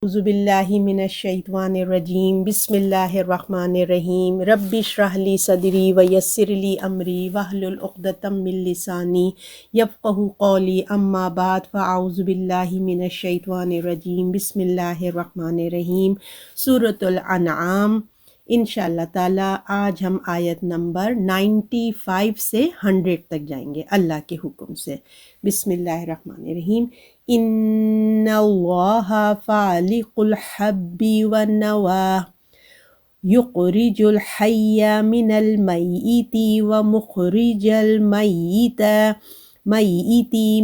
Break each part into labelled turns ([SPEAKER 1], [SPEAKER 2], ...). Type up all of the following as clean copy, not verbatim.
[SPEAKER 1] اعوذ باللہ من الشیطان الرجیم بسم اللہ الرحمن الرحیم رب اشرح لی صدری ویسر لی امری واحلل عقدۃ من لسانی یفقہوا قولی اما بعد فاعوذ باللہ من الشیطان الرجیم بسم اللہ الرحمن الرحیم سورۃ الانعام۔ انشاءاللہ تعالی آج ہم آیت نمبر 95 سے 100 تک جائیں گے اللہ کے حکم سے۔ بسم اللہ الرحمن الرحیم۔ ان اللہ فالق الحب والنوى یخرج الحی من المیت ومخرج المیت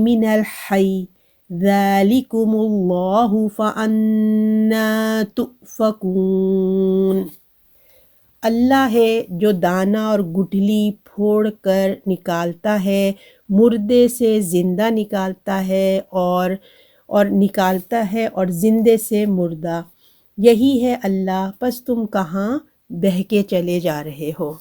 [SPEAKER 1] من الحی ذالکم اللہ فانا تؤفکون۔ اللہ ہے جو دانہ اور گٹھلی پھوڑ کر نکالتا ہے، مردے سے زندہ نکالتا ہے اور نکالتا ہے اور زندے سے مردہ، یہی ہے اللہ، پس تم کہاں بہکے چلے جا رہے ہو۔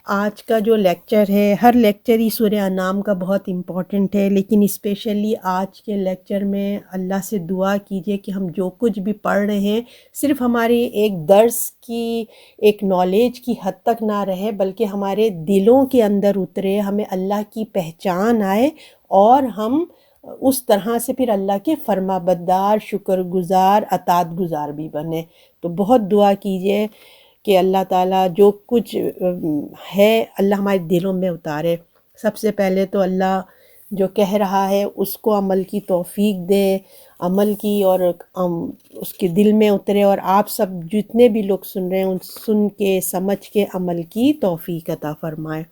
[SPEAKER 1] آج کا جو لیکچر ہے، ہر لیکچر ہی سورہ انعام کا بہت امپورٹنٹ ہے، لیکن اسپیشلی آج کے لیکچر میں اللہ سے دعا کیجئے کہ ہم جو کچھ بھی پڑھ رہے ہیں صرف ہماری ایک درس کی ایک نالج کی حد تک نہ رہے، بلکہ ہمارے دلوں کے اندر اترے، ہمیں اللہ کی پہچان آئے اور ہم اس طرح سے پھر اللہ کے فرما بردار، شکر گزار، اطاعت گزار بھی بنے۔ تو بہت دعا کیجئے کہ اللہ تعالیٰ جو کچھ ہے اللہ ہمارے دلوں میں اتارے۔ سب سے پہلے تو اللہ جو کہہ رہا ہے اس کو عمل کی توفیق دے، عمل کی، اور اس کے دل میں اترے، اور آپ سب جتنے بھی لوگ سن رہے ہیں ان سن کے سمجھ کے عمل کی توفیق عطا فرمائے۔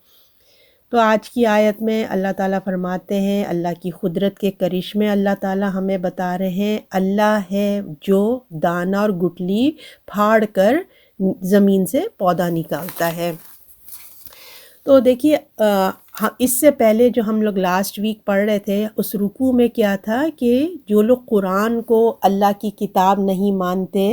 [SPEAKER 1] تو آج کی آیت میں اللہ تعالیٰ فرماتے ہیں، اللہ کی قدرت کے کرشمے اللہ تعالیٰ ہمیں بتا رہے ہیں، اللہ ہے جو دانہ اور گٹلی پھاڑ کر زمین سے پودا نکالتا ہے۔ تو دیکھیے اس سے پہلے جو ہم لوگ لاسٹ ویک پڑھ رہے تھے اس رکوع میں کیا تھا کہ جو لوگ قرآن کو اللہ کی کتاب نہیں مانتے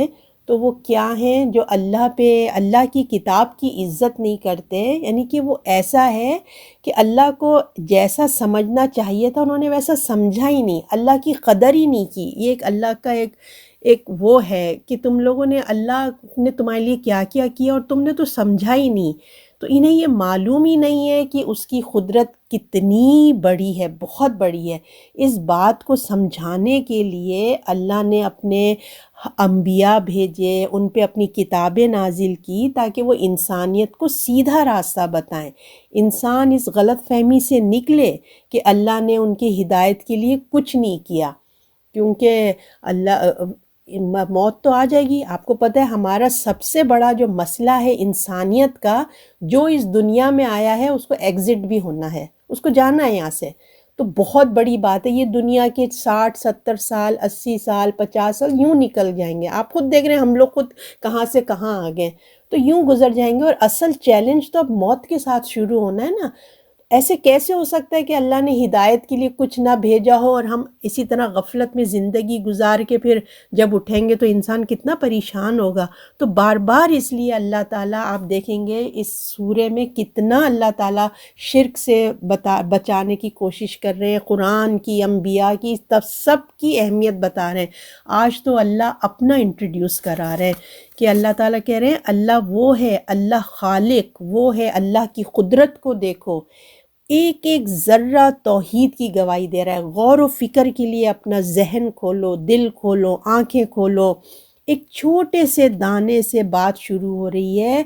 [SPEAKER 1] تو وہ کیا ہیں، جو اللہ کی کتاب کی عزت نہیں کرتے، یعنی کہ وہ ایسا ہے کہ اللہ کو جیسا سمجھنا چاہیے تھا انہوں نے ویسا سمجھا ہی نہیں، اللہ کی قدر ہی نہیں کی۔ یہ ایک اللہ کا ایک وہ ہے کہ تم لوگوں نے، اللہ نے تمہارے لیے کیا کیا کیا اور تم نے تو سمجھا ہی نہیں۔ تو انہیں یہ معلوم ہی نہیں ہے کہ اس کی قدرت کتنی بڑی ہے، بہت بڑی ہے۔ اس بات کو سمجھانے کے لیے اللہ نے اپنے انبیاء بھیجے، ان پہ اپنی کتابیں نازل کی تاکہ وہ انسانیت کو سیدھا راستہ بتائیں، انسان اس غلط فہمی سے نکلے کہ اللہ نے ان کی ہدایت کے لیے کچھ نہیں کیا، کیونکہ موت تو آ جائے گی۔ آپ کو پتہ ہے ہمارا سب سے بڑا جو مسئلہ ہے انسانیت کا، جو اس دنیا میں آیا ہے اس کو ایگزٹ بھی ہونا ہے، اس کو جانا ہے یہاں سے۔ تو بہت بڑی بات ہے، یہ دنیا کے 60 70 سال 80 سال 50 سال یوں نکل جائیں گے، آپ خود دیکھ رہے ہیں ہم لوگ خود کہاں سے کہاں آ گئے، تو یوں گزر جائیں گے، اور اصل چیلنج تو اب موت کے ساتھ شروع ہونا ہے نا۔ ایسے کیسے ہو سکتا ہے کہ اللہ نے ہدایت کے لیے کچھ نہ بھیجا ہو اور ہم اسی طرح غفلت میں زندگی گزار کے پھر جب اٹھیں گے تو انسان کتنا پریشان ہوگا۔ تو بار بار اس لیے اللہ تعالیٰ، آپ دیکھیں گے اس سورے میں کتنا اللہ تعالیٰ شرک سے بچانے کی کوشش کر رہے ہیں، قرآن کی، انبیاء کی، سب کی اہمیت بتا رہے ہیں۔ آج تو اللہ اپنا انٹروڈیوس کرا رہے ہیں کہ اللہ تعالیٰ کہہ رہے ہیں اللہ وہ ہے، اللہ خالق وہ ہے، اللہ کی قدرت کو دیکھو، ایک ایک ذرہ توحید کی گواہی دے رہا ہے۔ غور و فکر کے لیے اپنا ذہن کھولو، دل کھولو، آنکھیں کھولو۔ ایک چھوٹے سے دانے سے بات شروع ہو رہی ہے،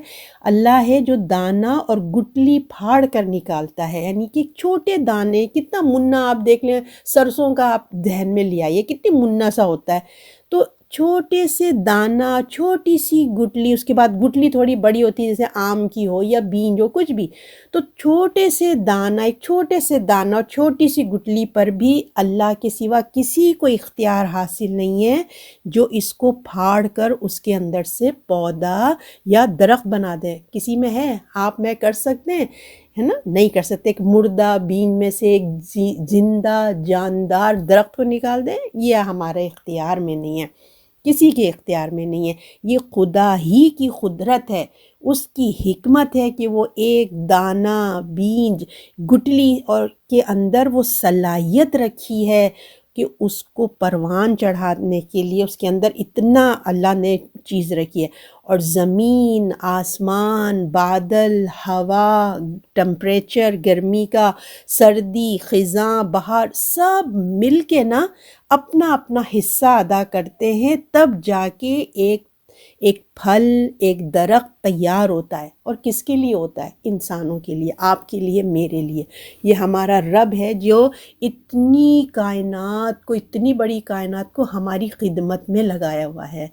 [SPEAKER 1] اللہ ہے جو دانہ اور گٹلی پھاڑ کر نکالتا ہے، یعنی کہ چھوٹے دانے، کتنا منا، آپ دیکھ لیں سرسوں کا آپ ذہن میں لے آئیے کتنی منا سا ہوتا ہے، تو چھوٹے سے دانہ، چھوٹی سی گٹلی، اس کے بعد گٹلی تھوڑی بڑی ہوتی ہے جیسے آم کی ہو یا بینج ہو، کچھ بھی، تو چھوٹے سے دانہ، ایک چھوٹے سے دانہ اور چھوٹی سی گٹلی پر بھی اللہ کے سوا کسی کو اختیار حاصل نہیں ہے جو اس کو پھاڑ کر اس کے اندر سے پودا یا درخت بنا دے۔ کسی میں ہے؟ آپ میں کر سکتے ہیں؟ ہے نا، نہیں کر سکتے۔ ایک مردہ بین میں سے ایک زندہ جاندار درخت کو نکال دیں، یہ ہمارے اختیار میں نہیں ہے، کسی کے اختیار میں نہیں ہے۔ یہ خدا ہی کی قدرت ہے، اس کی حکمت ہے کہ وہ ایک دانہ، بیج، گٹلی اور کے اندر وہ صلاحیت رکھی ہے کہ اس کو پروان چڑھانے کے لیے اس کے اندر اتنا اللہ نے چیز رکھی ہے. اور زمین، آسمان، بادل، ہوا، ٹمپریچر، گرمی کا، سردی، خزاں، بہار، سب مل کے نا اپنا اپنا حصہ ادا کرتے ہیں، تب جا کے ایک پھل، ایک درخت تیار ہوتا ہے. اور کس کے لیے ہوتا ہے؟ انسانوں کے لیے، آپ کے لیے، میرے لیے. یہ ہمارا رب ہے جو اتنی کائنات کو، اتنی بڑی کائنات کو ہماری خدمت میں لگایا ہوا ہے.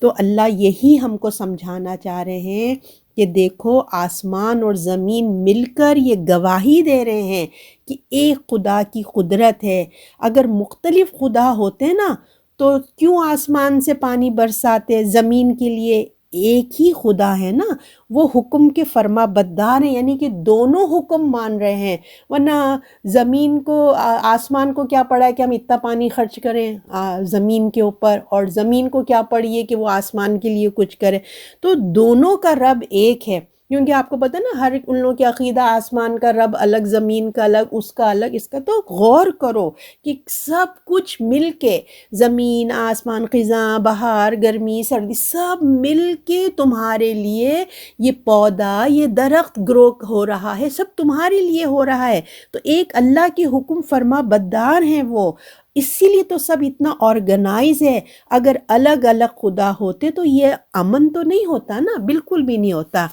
[SPEAKER 1] تو اللہ یہی ہم کو سمجھانا چاہ رہے ہیں کہ دیکھو آسمان اور زمین مل کر یہ گواہی دے رہے ہیں کہ ایک خدا کی قدرت ہے. اگر مختلف خدا ہوتے نا تو کیوں آسمان سے پانی برساتے؟ زمین کے لیے ایک ہی خدا ہے نا، وہ حکم کے فرما بردار ہیں، یعنی کہ دونوں حکم مان رہے ہیں. ورنہ زمین کو، آسمان کو کیا پڑا ہے کہ ہم اتنا پانی خرچ کریں زمین کے اوپر، اور زمین کو کیا پڑی ہے کہ وہ آسمان کے لیے کچھ کرے؟ تو دونوں کا رب ایک ہے. کیونکہ آپ کو پتہ نا، ہر ایک ان لوگوں کی عقیدہ آسمان کا رب الگ، زمین کا الگ، اس کا الگ، اس کا. تو غور کرو کہ سب کچھ مل کے، زمین، آسمان، خزاں، بہار، گرمی، سردی، سب مل کے تمہارے لیے یہ پودا، یہ درخت گرو ہو رہا ہے، سب تمہارے لیے ہو رہا ہے. تو ایک اللہ کے حکم فرما بردار ہیں وہ، اسی لیے تو سب اتنا آرگنائز ہے. اگر الگ الگ خدا ہوتے تو یہ امن تو نہیں ہوتا نا، بالکل بھی نہیں ہوتا.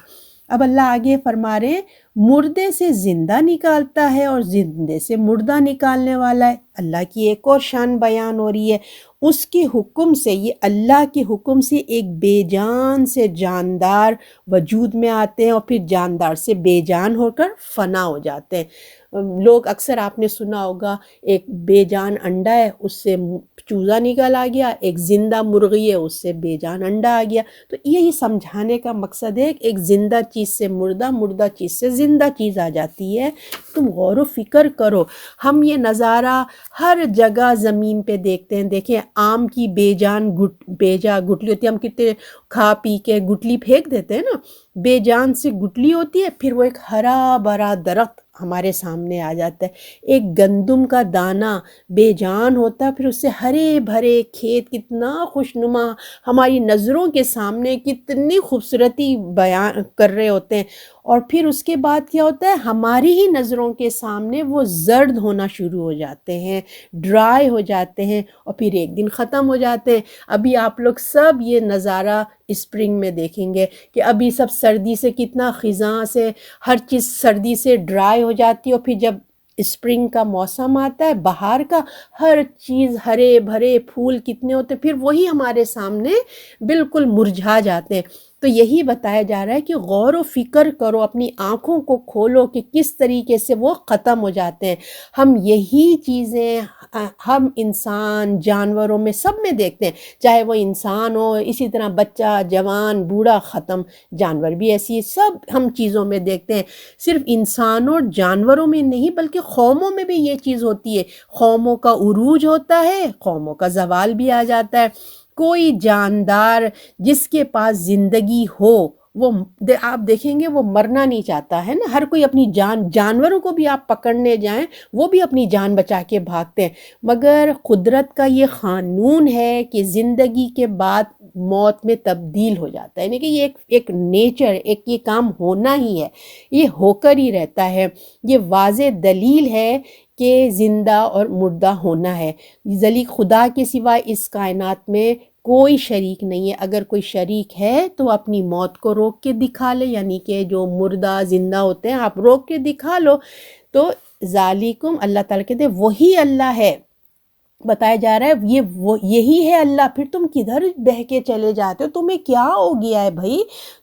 [SPEAKER 1] اب اللہ آگے فرما رہے ہیں، مردے سے زندہ نکالتا ہے اور زندے سے مردہ نکالنے والا ہے. اللہ کی ایک اور شان بیان ہو رہی ہے. اس کے حکم سے، یہ اللہ کے حکم سے ایک بے جان سے جاندار وجود میں آتے ہیں، اور پھر جاندار سے بے جان ہو کر فنا ہو جاتے ہیں. لوگ اکثر آپ نے سنا ہوگا، ایک بے جان انڈا ہے، اس سے چوزا نکل آ گیا، ایک زندہ مرغی ہے، اس سے بے جان انڈا آ گیا. تو یہی سمجھانے کا مقصد ہے کہ ایک زندہ چیز سے مردہ، مردہ چیز سے زندہ چیز آ جاتی ہے. تم غور و فکر کرو، ہم یہ نظارہ ہر جگہ زمین پہ دیکھتے ہیں. دیکھیں آم کی بے جان بے جا گٹلی ہوتی ہے، ہم کتنے کھا پی کے گٹلی پھینک دیتے ہیں نا. بے جان سے گٹلی ہوتی ہے، پھر وہ ایک ہرا بھرا درخت ہمارے سامنے آ جاتا ہے. ایک گندم کا دانہ بے جان ہوتا ہے، پھر اس سے ہرے بھرے کھیت، کتنا خوشنما ہماری نظروں کے سامنے، کتنی خوبصورتی بیان کر رہے ہوتے ہیں. اور پھر اس کے بعد کیا ہوتا ہے، ہماری ہی نظروں کے سامنے وہ زرد ہونا شروع ہو جاتے ہیں، ڈرائی ہو جاتے ہیں، اور پھر ایک دن ختم ہو جاتے ہیں. ابھی آپ لوگ سب یہ نظارہ اسپرنگ میں دیکھیں گے کہ ابھی سب سردی سے کتنا، خزاں سے ہر چیز سردی سے ڈرائی ہو جاتی ہے. اور پھر جب اسپرنگ کا موسم آتا ہے، بہار کا، ہر چیز ہرے بھرے پھول کتنے ہوتے ہیں، پھر وہی ہمارے سامنے بالکل مرجھا جاتے ہیں. تو یہی بتایا جا رہا ہے کہ غور و فکر کرو، اپنی آنکھوں کو کھولو کہ کس طریقے سے وہ ختم ہو جاتے ہیں. ہم یہی چیزیں ہم انسان، جانوروں میں، سب میں دیکھتے ہیں. چاہے وہ انسان ہو، اسی طرح بچہ، جوان، بوڑھا، ختم. جانور بھی ایسی، سب ہم چیزوں میں دیکھتے ہیں. صرف انسانوں اور جانوروں میں نہیں بلکہ قوموں میں بھی یہ چیز ہوتی ہے. قوموں کا عروج ہوتا ہے، قوموں کا زوال بھی آ جاتا ہے. کوئی جاندار جس کے پاس زندگی ہو، وہ آپ دیکھیں گے وہ مرنا نہیں چاہتا ہے نا. ہر کوئی اپنی جانوروں کو بھی آپ پکڑنے جائیں، وہ بھی اپنی جان بچا کے بھاگتے ہیں. مگر قدرت کا یہ قانون ہے کہ زندگی کے بعد موت میں تبدیل ہو جاتا ہے، یعنی کہ یہ ایک نیچر، ایک یہ کام ہونا ہی ہے، یہ ہو کر ہی رہتا ہے. یہ واضح دلیل ہے کہ زندہ اور مردہ ہونا ہے. خدا کے سوا اس کائنات میں کوئی شریک نہیں ہے. اگر کوئی شریک ہے تو اپنی موت کو روک کے دکھا لے، یعنی کہ جو مردہ زندہ ہوتے ہیں آپ روک کے دکھا لو. تو ذالکم، اللہ تعالیٰ کہتے ہیں وہی اللہ ہے. بتایا جا رہا ہے یہی ہے اللہ. پھر تم کدھر بہہ کے چلے جاتے ہو؟ تمہیں کیا ہو گیا ہے بھائی؟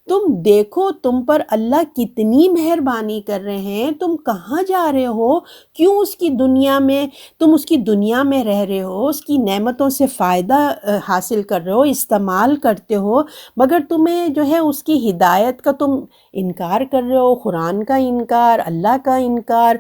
[SPEAKER 1] تم دیکھو تم پر اللہ کتنی مہربانی کر رہے ہیں. تم کہاں جا رہے ہو؟ کیوں اس کی دنیا میں، تم اس کی دنیا میں رہ رہے ہو، اس کی نعمتوں سے فائدہ حاصل کر رہے ہو، استعمال کرتے ہو، مگر تمہیں جو ہے اس کی ہدایت کا تم انکار کر رہے ہو. قرآن کا انکار، اللہ کا انکار.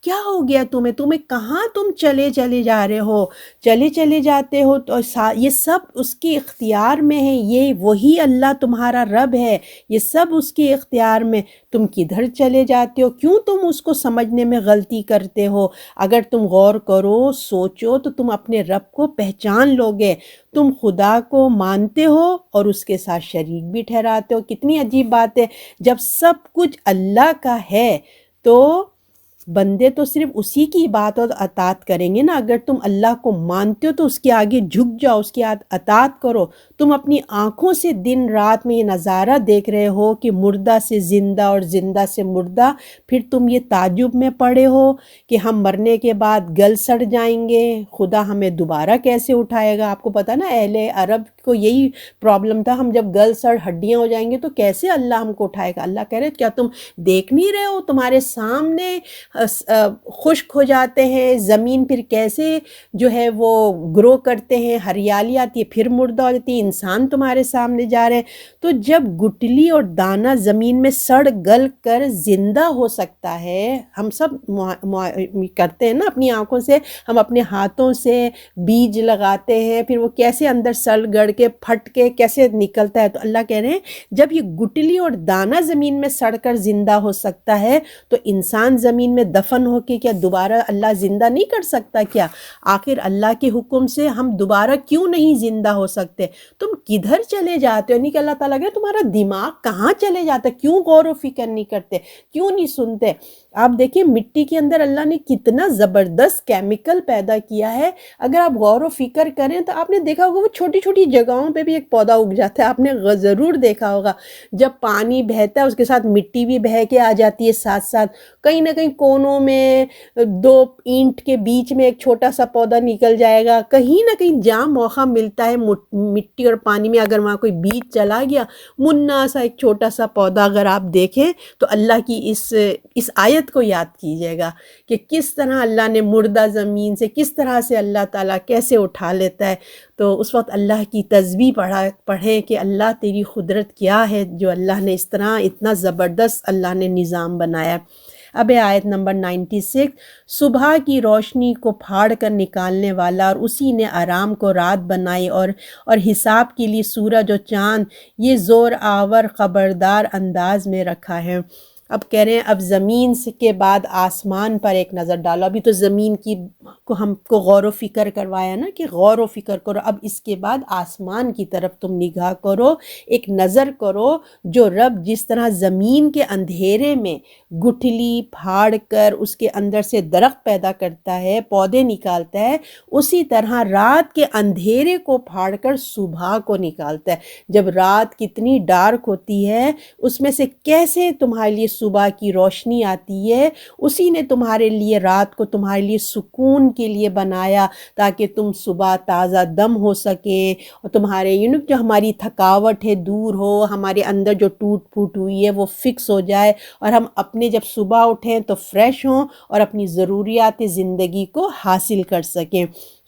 [SPEAKER 1] کیا ہو گیا تمہیں کہاں تم چلے جا رہے ہو، چلے جاتے ہو تو یہ سب اس کے اختیار میں ہے، یہ وہی اللہ تمہارا رب ہے، یہ سب اس کے اختیار میں، تم کدھر چلے جاتے ہو، کیوں تم اس کو سمجھنے میں غلطی کرتے ہو؟ اگر تم غور کرو سوچو تو تم اپنے رب کو پہچان لو گے، تم خدا کو مانتے ہو اور اس کے ساتھ شریک بھی ٹھہراتے ہو۔ کتنی عجیب بات ہے، جب سب کچھ اللہ کا ہے تو بندے تو صرف اسی کی بات اور اطاعت کریں گے نا۔ اگر تم اللہ کو مانتے ہو تو اس کے آگے جھک جاؤ، اس کی اطاعت کرو۔ تم اپنی آنکھوں سے دن رات میں یہ نظارہ دیکھ رہے ہو کہ مردہ سے زندہ اور زندہ سے مردہ، پھر تم یہ تعجب میں پڑے ہو کہ ہم مرنے کے بعد گل سڑ جائیں گے، خدا ہمیں دوبارہ کیسے اٹھائے گا؟ آپ کو پتہ نا اہل عرب کو یہی پرابلم تھا، ہم جب گل سڑ ہڈیاں ہو جائیں گے تو کیسے اللہ ہم کو اٹھائے گا؟ اللہ کہہ رہے کیا تم دیکھ نہیں رہے ہو؟ تمہارے سامنے خشک ہو جاتے ہیں، زمین پھر کیسے جو ہے وہ گرو کرتے ہیں، ہریالی آتی ہے پھر مردہ ہو جاتی ہے، انسان تمہارے سامنے جا رہے ہیں۔ تو جب گٹلی اور دانہ زمین میں سڑ گل کر زندہ ہو سکتا ہے، ہم سب کرتے ہیں نا اپنی آنکھوں سے، ہم اپنے ہاتھوں سے بیج لگاتے ہیں، پھر وہ کیسے اندر سڑ گڑ کے پھٹ کے کیسے نکلتا ہے۔ تو اللہ کہہ رہے ہیں جب یہ گٹلی اور دانہ زمین میں سڑ کر زندہ ہو سکتا ہے تو انسان زمین میں دفن ہو کے کیا دوبارہ اللہ زندہ نہیں کر سکتا کیا؟ آخر اللہ کے حکم سے ہم دوبارہ کیوں نہیں زندہ ہو سکتے؟ تم کدھر چلے جاتے ہو؟ نہیں کہ اللہ تعالیٰ کہ تمہارا دماغ کہاں چلے جاتا ہے، کیوں غور و فکر نہیں کرتے، کیوں نہیں سنتے؟ آپ دیکھیں مٹی کے اندر اللہ نے کتنا زبردست کیمیکل پیدا کیا ہے، اگر آپ غور و فکر کریں تو آپ نے دیکھا ہوگا وہ چھوٹی چھوٹی جگہوں پہ بھی ایک پودا اگ جاتا ہے، آپ نے ضرور دیکھا ہوگا۔ جب پانی بہتا ہے اس کے ساتھ مٹی بھی بہہ کے آ جاتی ہے ساتھ ساتھ، کہیں نہ کہیں کونوں میں دو اینٹ کے بیچ میں ایک چھوٹا سا پودا نکل جائے گا، کہیں نہ کہیں جہاں موقع ملتا ہے مٹی اور پانی میں اگر وہاں کوئی بیج چلا گیا، منا سا ایک چھوٹا سا پودا اگر آپ دیکھیں تو اللہ کی اس آیت کو یاد کیجئے گا کہ کس طرح اللہ نے مردہ زمین سے، کس طرح سے اللہ تعالیٰ کیسے اٹھا لیتا ہے۔ تو اس وقت اللہ کی تسبیح پڑھیں کہ اللہ تیری قدرت کیا ہے جو اللہ نے اس طرح اتنا زبردست اللہ نے نظام بنایا۔ اب آیت نمبر 96، صبح کی روشنی کو پھاڑ کر نکالنے والا اور اسی نے آرام کو رات بنائی اور حساب کے لیے سورج اور چاند یہ زور آور خبردار انداز میں رکھا ہے۔ اب کہہ رہے ہیں اب زمین کے بعد آسمان پر ایک نظر ڈالو۔ ابھی تو زمین کی کو ہم کو غور و فکر کروایا نا کہ غور و فکر کرو، اب اس کے بعد آسمان کی طرف تم نگاہ کرو، ایک نظر کرو، جو رب جس طرح زمین کے اندھیرے میں گٹھلی پھاڑ کر اس کے اندر سے درخت پیدا کرتا ہے، پودے نکالتا ہے، اسی طرح رات کے اندھیرے کو پھاڑ کر صبح کو نکالتا ہے۔ جب رات کتنی ڈارک ہوتی ہے اس میں سے کیسے تمہارے لیے صبح کی روشنی آتی ہے، اسی نے تمہارے لیے رات کو تمہارے لیے سکون کے لیے بنایا تاکہ تم صبح تازہ دم ہو سکے اور تمہارے جو ہماری تھکاوٹ ہے دور ہو، ہمارے اندر جو ٹوٹ پھوٹ ہوئی ہے وہ فکس ہو جائے اور ہم اپنے جب صبح اٹھیں تو فریش ہوں اور اپنی ضروریات زندگی کو حاصل کر سکیں۔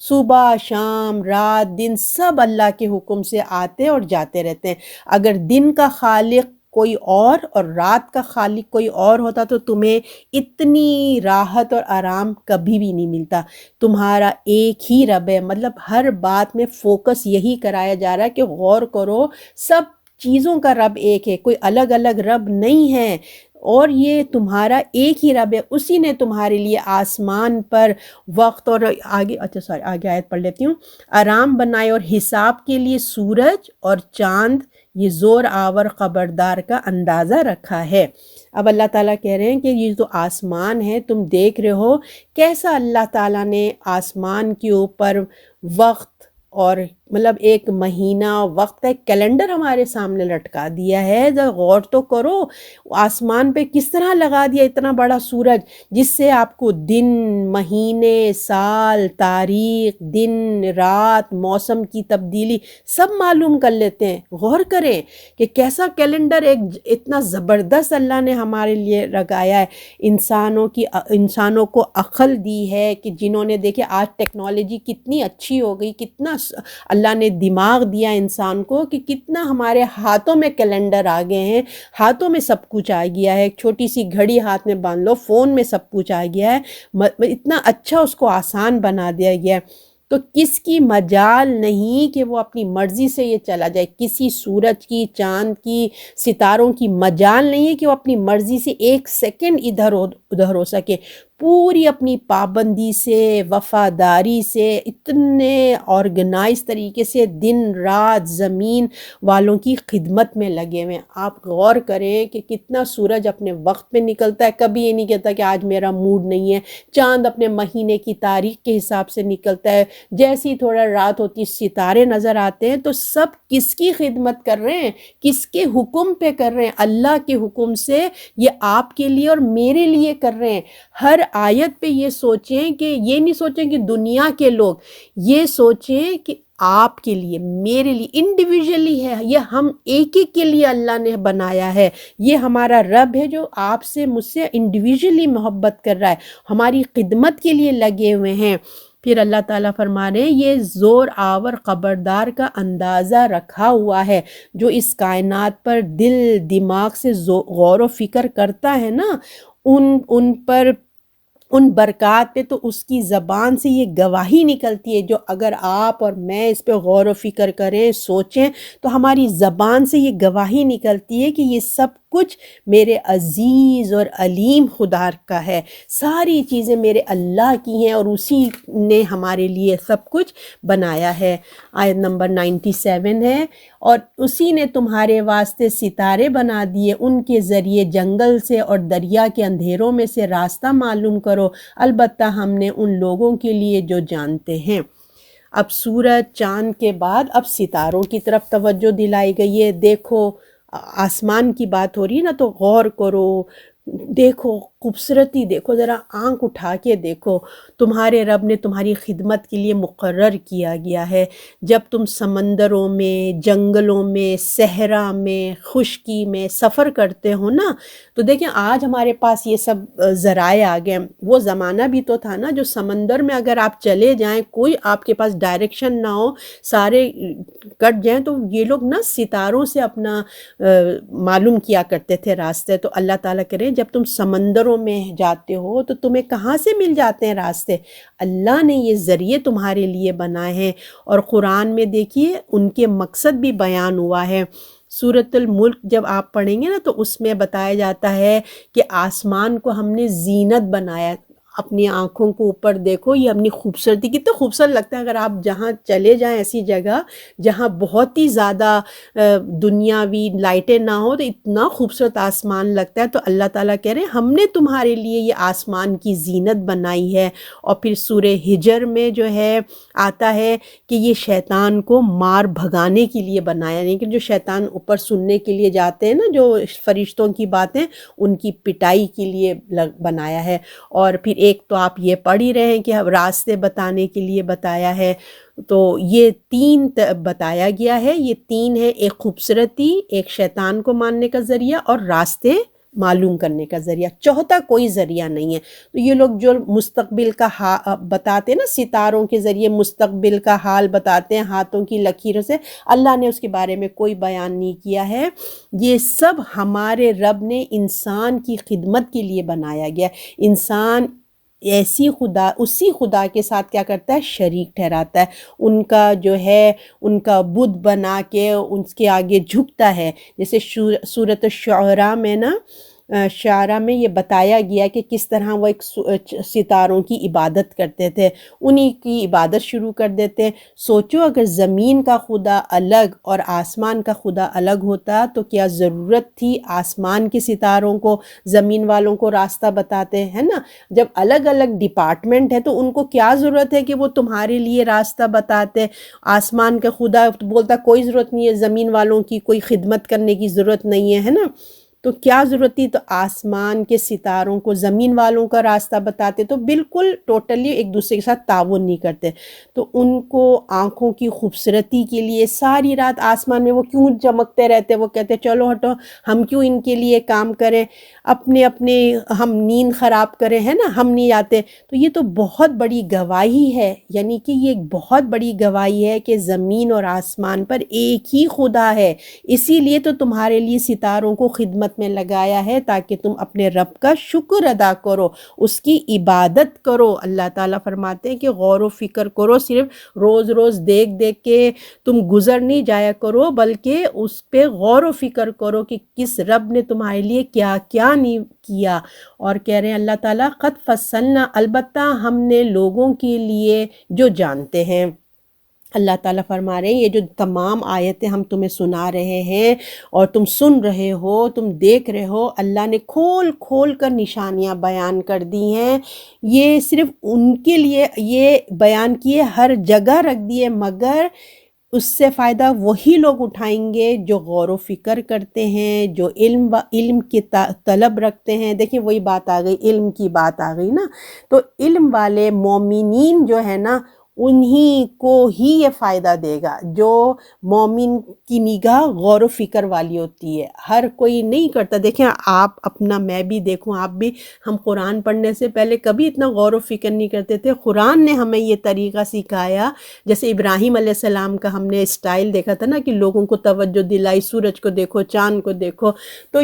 [SPEAKER 1] صبح شام رات دن سب اللہ کے حکم سے آتے اور جاتے رہتے ہیں۔ اگر دن کا خالق کوئی اور رات کا خالق کوئی اور ہوتا تو تمہیں اتنی راحت اور آرام کبھی بھی نہیں ملتا۔ تمہارا ایک ہی رب ہے، مطلب ہر بات میں فوکس یہی کرایا جا رہا ہے کہ غور کرو، سب چیزوں کا رب ایک ہے، کوئی الگ الگ رب نہیں ہے، اور یہ تمہارا ایک ہی رب ہے، اسی نے تمہارے لیے آسمان پر وقت اور آگے آیت پڑھ لیتی ہوں، آرام بنائے اور حساب کے لیے سورج اور چاند یہ زور آور خبردار کا اندازہ رکھا ہے۔ اب اللہ تعالیٰ کہہ رہے ہیں کہ یہ جو آسمان ہے تم دیکھ رہے ہو کیسا اللہ تعالیٰ نے آسمان کے اوپر وقت اور مطلب ایک مہینہ وقت کا ایک کیلنڈر ہمارے سامنے لٹکا دیا ہے۔ ذرا غور تو کرو، آسمان پہ کس طرح لگا دیا اتنا بڑا سورج جس سے آپ کو دن مہینے سال تاریخ دن رات موسم کی تبدیلی سب معلوم کر لیتے ہیں۔ غور کریں کہ کیسا کیلنڈر ایک اتنا زبردست اللہ نے ہمارے لیے لگایا ہے۔ انسانوں کو عقل دی ہے کہ جنہوں نے دیکھے آج ٹیکنالوجی کتنی اچھی ہو گئی، کتنا اللہ نے دماغ دیا انسان کو کہ کتنا ہمارے ہاتھوں میں کیلنڈر آ گئے ہیں، ہاتھوں میں سب کچھ آ گیا ہے، ایک چھوٹی سی گھڑی ہاتھ میں باندھ لو، فون میں سب کچھ آ گیا ہے، اتنا اچھا اس کو آسان بنا دیا گیا ہے۔ تو کس کی مجال نہیں کہ وہ اپنی مرضی سے یہ چلا جائے، کسی سورج کی، چاند کی، ستاروں کی مجال نہیں ہے کہ وہ اپنی مرضی سے ایک سیکنڈ ادھر ہو سکے، پوری اپنی پابندی سے، وفاداری سے، اتنے آرگنائز طریقے سے دن رات زمین والوں کی خدمت میں لگے ہوئے ہیں۔ آپ غور کریں کہ کتنا سورج اپنے وقت پہ نکلتا ہے، کبھی یہ نہیں کہتا کہ آج میرا موڈ نہیں ہے، چاند اپنے مہینے کی تاریخ کے حساب سے نکلتا ہے، جیسی تھوڑا رات ہوتی ستارے نظر آتے ہیں، تو سب کس کی خدمت کر رہے ہیں، کس کے حکم پہ کر رہے ہیں؟ اللہ کے حکم سے، یہ آپ کے لیے اور میرے لیے کر رہے ہیں۔ ہر آیت پہ یہ سوچیں کہ یہ نہیں سوچیں کہ دنیا کے لوگ، یہ سوچیں کہ آپ کے لیے، میرے لیے انڈیویجولی ہے، یہ ہم ایک ایک کے لیے اللہ نے بنایا ہے۔ یہ ہمارا رب ہے جو آپ سے، مجھ سے انڈیویجولی محبت کر رہا ہے، ہماری خدمت کے لیے لگے ہوئے ہیں۔ پھر اللہ تعالیٰ فرما رہے ہیں یہ زور آور خبردار کا اندازہ رکھا ہوا ہے، جو اس کائنات پر دل دماغ سے غور و فکر کرتا ہے نا، ان پر، ان برکات پہ تو اس کی زبان سے یہ گواہی نکلتی ہے۔ جو اگر آپ اور میں اس پہ غور و فکر کریں، سوچیں، تو ہماری زبان سے یہ گواہی نکلتی ہے کہ یہ سب کچھ میرے عزیز اور علیم خدا کا ہے، ساری چیزیں میرے اللہ کی ہیں، اور اسی نے ہمارے لیے سب کچھ بنایا ہے۔ آیت نمبر 97 ہے، اور اسی نے تمہارے واسطے ستارے بنا دیے، ان کے ذریعے جنگل سے اور دریا کے اندھیروں میں سے راستہ معلوم کرو، البتہ ہم نے ان لوگوں کے لیے جو جانتے ہیں۔ اب سورج چاند کے بعد اب ستاروں کی طرف توجہ دلائی گئی ہے۔ دیکھو، آسمان کی بات ہو رہی ہے نا، تو غور کرو، دیکھو خوبصورتی، دیکھو ذرا آنکھ اٹھا کے دیکھو، تمہارے رب نے تمہاری خدمت کے لیے مقرر کیا گیا ہے۔ جب تم سمندروں میں، جنگلوں میں، صحرا میں، خشکی میں سفر کرتے ہو نا، تو دیکھیں آج ہمارے پاس یہ سب ذرائع آ گئے۔ وہ زمانہ بھی تو تھا نا جو سمندر میں اگر آپ چلے جائیں، کوئی آپ کے پاس ڈائریکشن نہ ہو، سارے کٹ جائیں، تو یہ لوگ نا ستاروں سے اپنا معلوم کیا کرتے تھے راستے۔ تو اللہ تعالیٰ کرے جب تم سمندروں میں جاتے ہو تو تمہیں کہاں سے مل جاتے ہیں راستے؟ اللہ نے یہ ذریعے تمہارے لیے بنائے ہیں، اور قرآن میں دیکھیے ان کے مقصد بھی بیان ہوا ہے۔ سورۃ الملک جب آپ پڑھیں گے نا تو اس میں بتایا جاتا ہے کہ آسمان کو ہم نے زینت بنایا۔ اپنی آنکھوں کو اوپر دیکھو، یہ اپنی خوبصورتی، کتنا خوبصورت لگتا ہے۔ اگر آپ جہاں چلے جائیں ایسی جگہ جہاں بہت ہی زیادہ دنیاوی لائٹیں نہ ہو، تو اتنا خوبصورت آسمان لگتا ہے۔ تو اللہ تعالیٰ کہہ رہے ہیں ہم نے تمہارے لیے یہ آسمان کی زینت بنائی ہے۔ اور پھر سورہ ہجر میں جو ہے آتا ہے کہ یہ شیطان کو مار بھگانے کے لیے بنایا، یعنی کہ جو شیطان اوپر سننے کے لیے جاتے ہیں نا، جو فرشتوں کی باتیں، ان کی پٹائی کے لیے بنایا ہے۔ اور پھر ایک تو آپ یہ پڑھ ہی رہے ہیں کہ راستے بتانے کے لیے بتایا ہے۔ تو یہ تین بتایا گیا ہے، یہ تین ہے، ایک خوبصورتی، ایک شیطان کو ماننے کا ذریعہ، اور راستے معلوم کرنے کا ذریعہ، چوتھا کوئی ذریعہ نہیں ہے۔ تو یہ لوگ جو مستقبل کا بتاتے ہیں نا، ستاروں کے ذریعے مستقبل کا حال بتاتے ہیں ہاتھوں کی لکیروں سے، اللہ نے اس کے بارے میں کوئی بیان نہیں کیا ہے۔ یہ سب ہمارے رب نے انسان کی خدمت کے لیے بنایا گیا۔ انسان ایسی خدا، اسی خدا کے ساتھ کیا کرتا ہے؟ شریک ٹھہراتا ہے، ان کا جو ہے، ان کا بت بنا کے ان کے آگے جھکتا ہے۔ جیسے سورۃ الشعراء میں نا، شعراء میں یہ بتایا گیا کہ کس طرح وہ ایک ستاروں کی عبادت کرتے تھے، انہی کی عبادت شروع کر دیتے ہیں۔ سوچو اگر زمین کا خدا الگ اور آسمان کا خدا الگ ہوتا تو کیا ضرورت تھی آسمان کے ستاروں کو زمین والوں کو راستہ بتاتے ہیں نا؟ جب الگ الگ ڈپارٹمنٹ ہے تو ان کو کیا ضرورت ہے کہ وہ تمہارے لیے راستہ بتاتے؟ آسمان کا خدا بولتا کوئی ضرورت نہیں ہے، زمین والوں کی کوئی خدمت کرنے کی ضرورت نہیں ہے، ہے نا؟ تو کیا ضرورت تھی؟ تو آسمان کے ستاروں کو زمین والوں کا راستہ بتاتے، تو بالکل ٹوٹلی ایک دوسرے کے ساتھ تعاون نہیں کرتے۔ تو ان کو آنکھوں کی خوبصورتی کے لیے ساری رات آسمان میں وہ کیوں چمکتے رہتے؟ وہ کہتے چلو ہٹو، ہم کیوں ان کے لیے کام کریں، اپنے ہم نیند خراب کریں، ہے نا، ہم نہیں آتے۔ تو یہ تو بہت بڑی گواہی ہے، یعنی کہ یہ ایک بہت بڑی گواہی ہے کہ زمین اور آسمان پر ایک ہی خدا ہے۔ اسی لیے تو تمہارے لیے ستاروں کو خدمت میں لگایا ہے، تاکہ تم اپنے رب کا شکر ادا کرو، اس کی عبادت کرو۔ اللہ تعالیٰ فرماتے ہیں کہ غور و فکر کرو، صرف روز روز دیکھ دیکھ کے تم گزر نہیں جایا کرو، بلکہ اس پہ غور و فکر کرو کہ کس رب نے تمہارے لیے کیا کیا نہیں کیا۔ اور کہہ رہے ہیں اللہ تعالیٰ قد فصلنا، البتہ ہم نے لوگوں کے لیے جو جانتے ہیں۔ اللہ تعالیٰ فرما رہے ہیں یہ جو تمام آیتیں ہم تمہیں سنا رہے ہیں اور تم سن رہے ہو، تم دیکھ رہے ہو، اللہ نے کھول کھول کر نشانیاں بیان کر دی ہیں۔ یہ صرف ان کے لیے یہ بیان کیے، ہر جگہ رکھ دیے، مگر اس سے فائدہ وہی لوگ اٹھائیں گے جو غور و فکر کرتے ہیں، جو علم کی طلب رکھتے ہیں۔ دیکھیں وہی بات آ گئی، علم کی بات آ گئی نا، تو علم والے مومنین جو ہے نا، انہی کو ہی یہ فائدہ دے گا۔ جو مومن کی نگاہ غور و فکر والی ہوتی ہے، ہر کوئی نہیں کرتا۔ دیکھیں آپ اپنا، میں بھی دیکھوں، آپ بھی، ہم قرآن پڑھنے سے پہلے کبھی اتنا غور و فکر نہیں کرتے تھے۔ قرآن نے ہمیں یہ طریقہ سکھایا، جیسے ابراہیم علیہ السلام کا ہم نے اسٹائل دیکھا تھا نا، کہ لوگوں کو توجہ دلائی، سورج کو دیکھو، چاند کو دیکھو، تو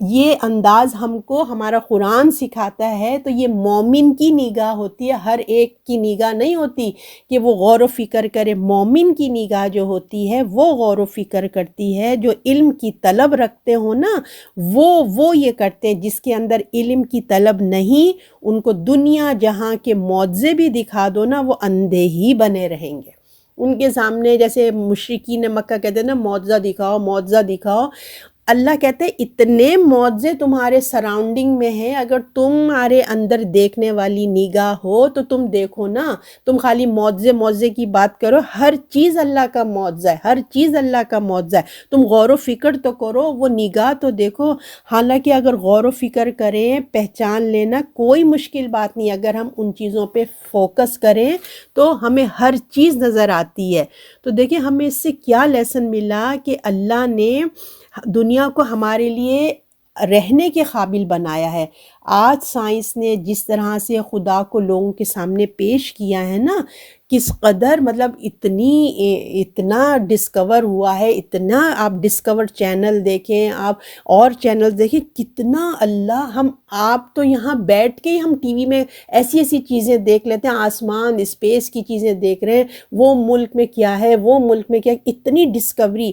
[SPEAKER 1] یہ انداز ہم کو ہمارا قرآن سکھاتا ہے۔ تو یہ مومن کی نگاہ ہوتی ہے، ہر ایک کی نگاہ نہیں ہوتی کہ وہ غور و فکر کرے۔ مومن کی نگاہ جو ہوتی ہے وہ غور و فکر کرتی ہے، جو علم کی طلب رکھتے ہو نا، وہ یہ کرتے ہیں۔ جس کے اندر علم کی طلب نہیں، ان کو دنیا جہاں کے معجزے بھی دکھا دو نا، وہ اندھے ہی بنے رہیں گے۔ ان کے سامنے جیسے مشرکین مکہ کہتے ہیں نا، معجزہ دکھاؤ، معجزہ دکھاؤ۔ اللہ کہتے ہیں اتنے معجزے تمہارے سراؤنڈنگ میں ہیں، اگر تمہارے اندر دیکھنے والی نگاہ ہو تو تم دیکھو نا۔ تم خالی معجزے کی بات کرو، ہر چیز اللہ کا معجزہ ہے، ہر چیز اللہ کا معجزہ ہے۔ تم غور و فکر تو کرو، وہ نگاہ تو دیکھو۔ حالانکہ اگر غور و فکر کریں، پہچان لینا کوئی مشکل بات نہیں، اگر ہم ان چیزوں پہ فوکس کریں تو ہمیں ہر چیز نظر آتی ہے۔ تو دیکھیں ہمیں اس سے کیا لیسن ملا، کہ اللہ نے دنیا کو ہمارے لیے رہنے کے قابل بنایا ہے۔ آج سائنس نے جس طرح سے خدا کو لوگوں کے سامنے پیش کیا ہے نا، کس قدر مطلب اتنا ڈسکور ہوا ہے، اتنا آپ ڈسکور چینل دیکھیں، آپ اور چینل دیکھیں، کتنا اللہ آپ تو یہاں بیٹھ کے ہی ہم ٹی وی میں ایسی ایسی چیزیں دیکھ لیتے ہیں، آسمان اسپیس کی چیزیں دیکھ رہے ہیں، وہ ملک میں کیا ہے، وہ ملک میں کیا ہے، اتنی ڈسکوری،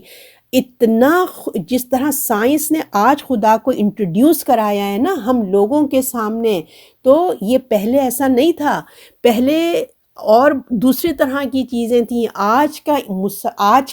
[SPEAKER 1] اتنا جس طرح سائنس نے آج خدا کو انٹروڈیوس کرایا ہے نا ہم لوگوں کے سامنے، تو یہ پہلے ایسا نہیں تھا۔ پہلے اور دوسری طرح کی چیزیں تھیں۔ آج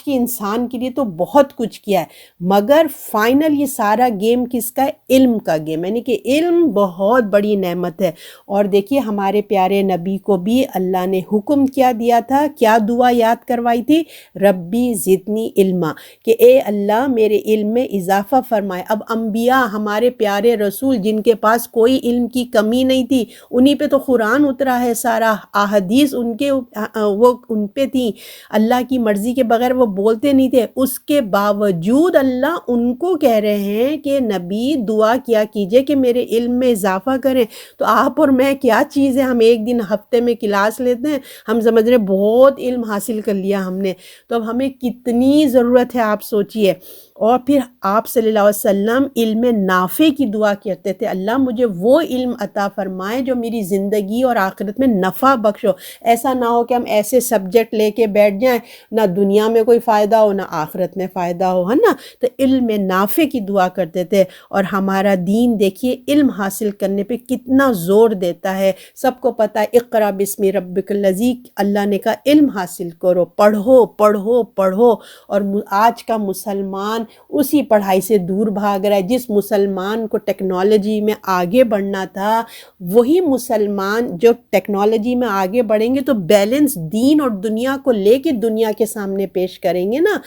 [SPEAKER 1] کے انسان کے لیے تو بہت کچھ کیا ہے، مگر فائنل یہ سارا گیم کس کا ہے؟ علم کا گیم، یعنی کہ علم بہت بڑی نعمت ہے۔ اور دیکھیے ہمارے پیارے نبی کو بھی اللہ نے حکم کیا دیا تھا، کیا دعا یاد کروائی تھی؟ ربی زدنی علما، کہ اے اللہ میرے علم میں اضافہ فرمائے۔ اب انبیاء، ہمارے پیارے رسول جن کے پاس کوئی علم کی کمی نہیں تھی، انہی پہ تو قرآن اترا ہے، سارا احادیث ان پہ تھی، اللہ کی مرضی کے بغیر وہ بولتے نہیں تھے۔ اس کے باوجود اللہ ان کو کہہ رہے ہیں کہ نبی دعا کیا کیجئے کہ میرے علم میں اضافہ کریں۔ تو آپ اور میں کیا چیز ہے؟ ہم ایک دن ہفتے میں کلاس لیتے ہیں، ہم سمجھ رہے بہت علم حاصل کر لیا ہم نے، تو اب ہمیں کتنی ضرورت ہے آپ سوچئے۔ اور پھر آپ صلی اللہ علیہ وسلم علم نافع کی دعا کرتے تھے، اللہ مجھے وہ علم عطا فرمائے جو میری زندگی اور آخرت میں نفع بخش ہو۔ ایسا نہ ہو کہ ہم ایسے سبجیکٹ لے کے بیٹھ جائیں، نہ دنیا میں کوئی فائدہ ہو نہ آخرت میں فائدہ ہو، ہے نا۔ تو علم نافع کی دعا کرتے تھے۔ اور ہمارا دین دیکھیے علم حاصل کرنے پہ کتنا زور دیتا ہے، سب کو پتہ ہے، اقرا بسم ربک الذی، اللہ نے کہا علم حاصل کرو، پڑھو پڑھو پڑھو۔ اور آج کا مسلمان اسی پڑھائی سے دور بھاگ رہا ہے۔ جس مسلمان کو ٹیکنالوجی میں آگے بڑھنا تھا، وہی مسلمان جو ٹیکنالوجی میں آگے بڑھیں گے تو بیلنس دین اور دنیا کو لے کے دنیا کے سامنے پیش کریں گے نا۔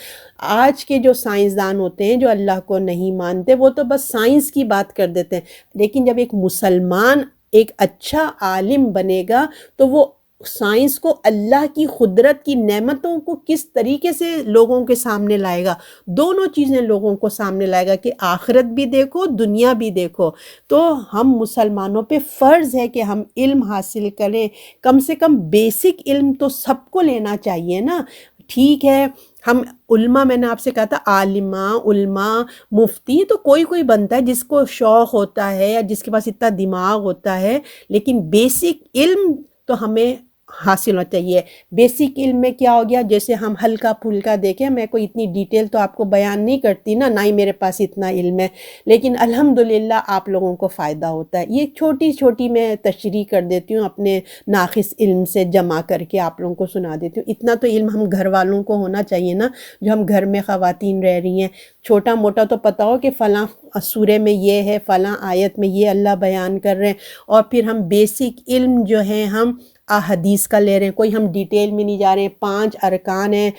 [SPEAKER 1] آج کے جو سائنسدان ہوتے ہیں جو اللہ کو نہیں مانتے، وہ تو بس سائنس کی بات کر دیتے ہیں، لیکن جب ایک مسلمان ایک اچھا عالم بنے گا تو وہ سائنس کو، اللہ کی قدرت کی نعمتوں کو کس طریقے سے لوگوں کے سامنے لائے گا، دونوں چیزیں لوگوں کو سامنے لائے گا کہ آخرت بھی دیکھو، دنیا بھی دیکھو۔ تو ہم مسلمانوں پہ فرض ہے کہ ہم علم حاصل کریں، کم سے کم بیسک علم تو سب کو لینا چاہیے نا۔ ٹھیک ہے، ہم علماء، میں نے آپ سے کہا تھا عالمہ، علماء، مفتی تو کوئی بنتا ہے جس کو شوق ہوتا ہے یا جس کے پاس اتنا دماغ ہوتا ہے، لیکن بیسک علم تو ہمیں حاصل ہونا چاہیے۔ بیسک علم میں کیا ہو گیا، جیسے ہم ہلکا پھلکا دیکھیں، میں کوئی اتنی ڈیٹیل تو آپ کو بیان نہیں کرتی نا ہی میرے پاس اتنا علم ہے، لیکن الحمدللہ آپ لوگوں کو فائدہ ہوتا ہے۔ یہ چھوٹی چھوٹی میں تشریح کر دیتی ہوں، اپنے ناقص علم سے جمع کر کے آپ لوگوں کو سنا دیتی ہوں۔ اتنا تو علم ہم گھر والوں کو ہونا چاہیے نا، جو ہم گھر میں خواتین رہ رہی ہیں، چھوٹا موٹا تو پتہ ہو کہ فلاں سورے میں یہ ہے، فلاں آیت میں یہ اللہ بیان کر رہے ہیں، اور پھر ہم بیسک علم جو ہے ہم احادیث کا لے رہے ہیں، کوئی ہم ڈیٹیل میں نہیں جا رہے ہیں۔ 5 ارکان ہیں،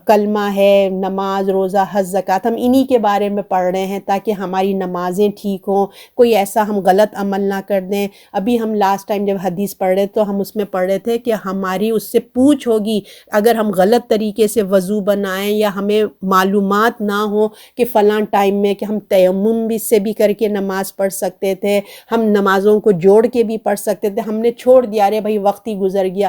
[SPEAKER 1] کلمہ ہے، نماز، روزہ، حج، زکوٰۃ، ہم انہی کے بارے میں پڑھ رہے ہیں تاکہ ہماری نمازیں ٹھیک ہوں، کوئی ایسا ہم غلط عمل نہ کر دیں۔ ابھی ہم لاسٹ ٹائم جب حدیث پڑھ رہے تو ہم اس میں پڑھ رہے تھے کہ ہماری اس سے پوچھ ہوگی اگر ہم غلط طریقے سے وضو بنائیں یا ہمیں معلومات نہ ہو کہ فلاں ٹائم میں کہ ہم تیمم بھی سے بھی کر کے نماز پڑھ سکتے تھے، ہم نمازوں کو جوڑ کے بھی پڑھ سکتے تھے، ہم نے چھوڑ دیا، رے بھائی وقت ہی گزر گیا۔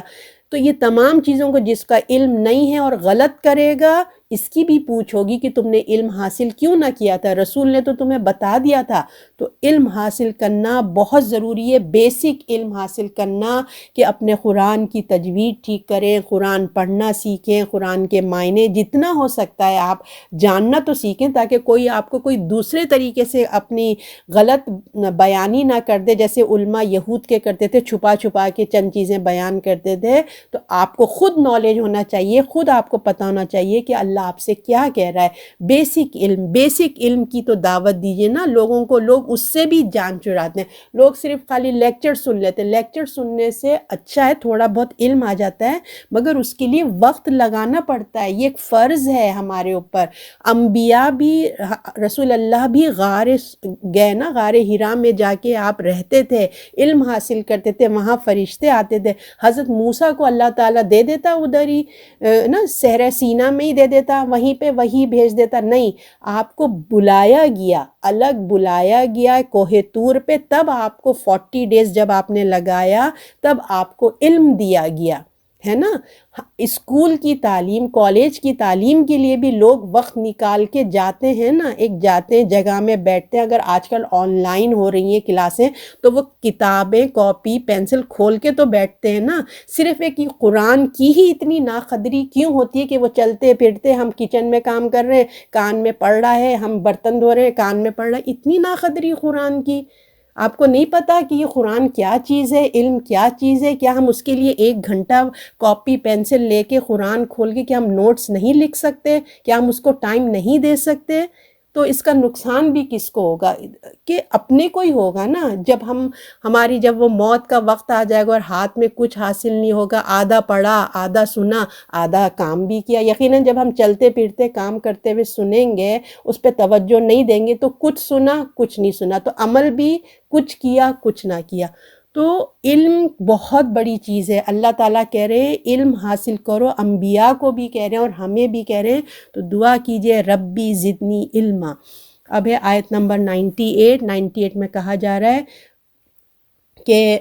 [SPEAKER 1] تو یہ تمام چیزوں کو جس کا علم نہیں ہے اور غلط کرے گا، اس کی بھی پوچھ ہوگی کہ تم نے علم حاصل کیوں نہ کیا تھا، رسول نے تو تمہیں بتا دیا تھا۔ تو علم حاصل کرنا بہت ضروری ہے، بیسک علم حاصل کرنا کہ اپنے قرآن کی تجوید ٹھیک کریں، قرآن پڑھنا سیکھیں، قرآن کے معنی جتنا ہو سکتا ہے آپ جاننا تو سیکھیں، تاکہ کوئی آپ کو کوئی دوسرے طریقے سے اپنی غلط بیانی نہ کر دے، جیسے علماء یہود کے کرتے تھے، چھپا چھپا کے چند چیزیں بیان کرتے تھے۔ تو آپ کو خود نالج ہونا چاہیے، خود آپ کو پتہ ہونا چاہیے کہ اللہ آپ سے کیا کہہ رہا ہے۔ بیسک علم کی تو دعوت دیجئے نا لوگوں کو، لوگ اس سے بھی جان چڑھاتے ہیں۔ لوگ صرف خالی لیکچر سن لیتے ہیں، لیکچر سننے سے اچھا ہے تھوڑا بہت علم آ جاتا ہے، مگر اس کے لیے وقت لگانا پڑتا ہے، یہ ایک فرض ہے ہمارے اوپر۔ انبیاء بھی، رسول اللہ بھی غار گئے نا، غار حرا میں جا کے آپ رہتے تھے، علم حاصل کرتے تھے، وہاں فرشتے آتے تھے۔ حضرت موسیٰ کو اللہ تعالیٰ دے دیتا ادھر ہی نا صحرا سینا میں ہی دے دیتا، وہیں پہ وہی بھیج دیتا، نہیں، آپ کو بلایا گیا، الگ بلایا گیا کوہ طور پہ، تب آپ کو 40 ڈیز جب آپ نے لگایا تب آپ کو علم دیا گیا ہے نا۔ اسکول کی تعلیم، کالج کی تعلیم کے لیے بھی لوگ وقت نکال کے جاتے ہیں نا، ایک جاتے ہیں جگہ میں بیٹھتے ہیں۔ اگر آج کل آن لائن ہو رہی ہیں کلاسیں تو وہ کتابیں، کاپی، پینسل کھول کے تو بیٹھتے ہیں نا۔ صرف ایک قرآن کی ہی اتنی ناقدری کیوں ہوتی ہے کہ وہ چلتے پھرتے، ہم کچن میں کام کر رہے ہیں، کان میں پڑ رہا ہے، ہم برتن دھو رہے ہیں، کان میں پڑ رہا ہے، اتنی ناقدری قرآن کی۔ آپ کو نہیں پتا کہ یہ قرآن کیا چیز ہے، علم کیا چیز ہے؟ کیا ہم اس کے لیے 1 گھنٹہ کاپی پینسل لے کے قرآن کھول کے کیا ہم نوٹس نہیں لکھ سکتے؟ کیا ہم اس کو ٹائم نہیں دے سکتے؟ تو اس کا نقصان بھی کس کو ہوگا؟ کہ اپنے کو ہی ہوگا نا۔ جب جب وہ موت کا وقت آ جائے گا اور ہاتھ میں کچھ حاصل نہیں ہوگا، آدھا پڑھا، آدھا سنا، آدھا کام بھی کیا، یقیناً جب ہم چلتے پھرتے کام کرتے ہوئے سنیں گے، اس پہ توجہ نہیں دیں گے تو کچھ سنا، کچھ نہیں سنا، تو عمل بھی کچھ کیا، کچھ نہ کیا۔ تو علم بہت بڑی چیز ہے، اللہ تعالیٰ کہہ رہے ہیں علم حاصل کرو، انبیاء کو بھی کہہ رہے ہیں اور ہمیں بھی کہہ رہے ہیں، تو دعا کیجئے ربی زدنی علما۔ اب ہے آیت نمبر 98 میں کہا جا رہا ہے کہ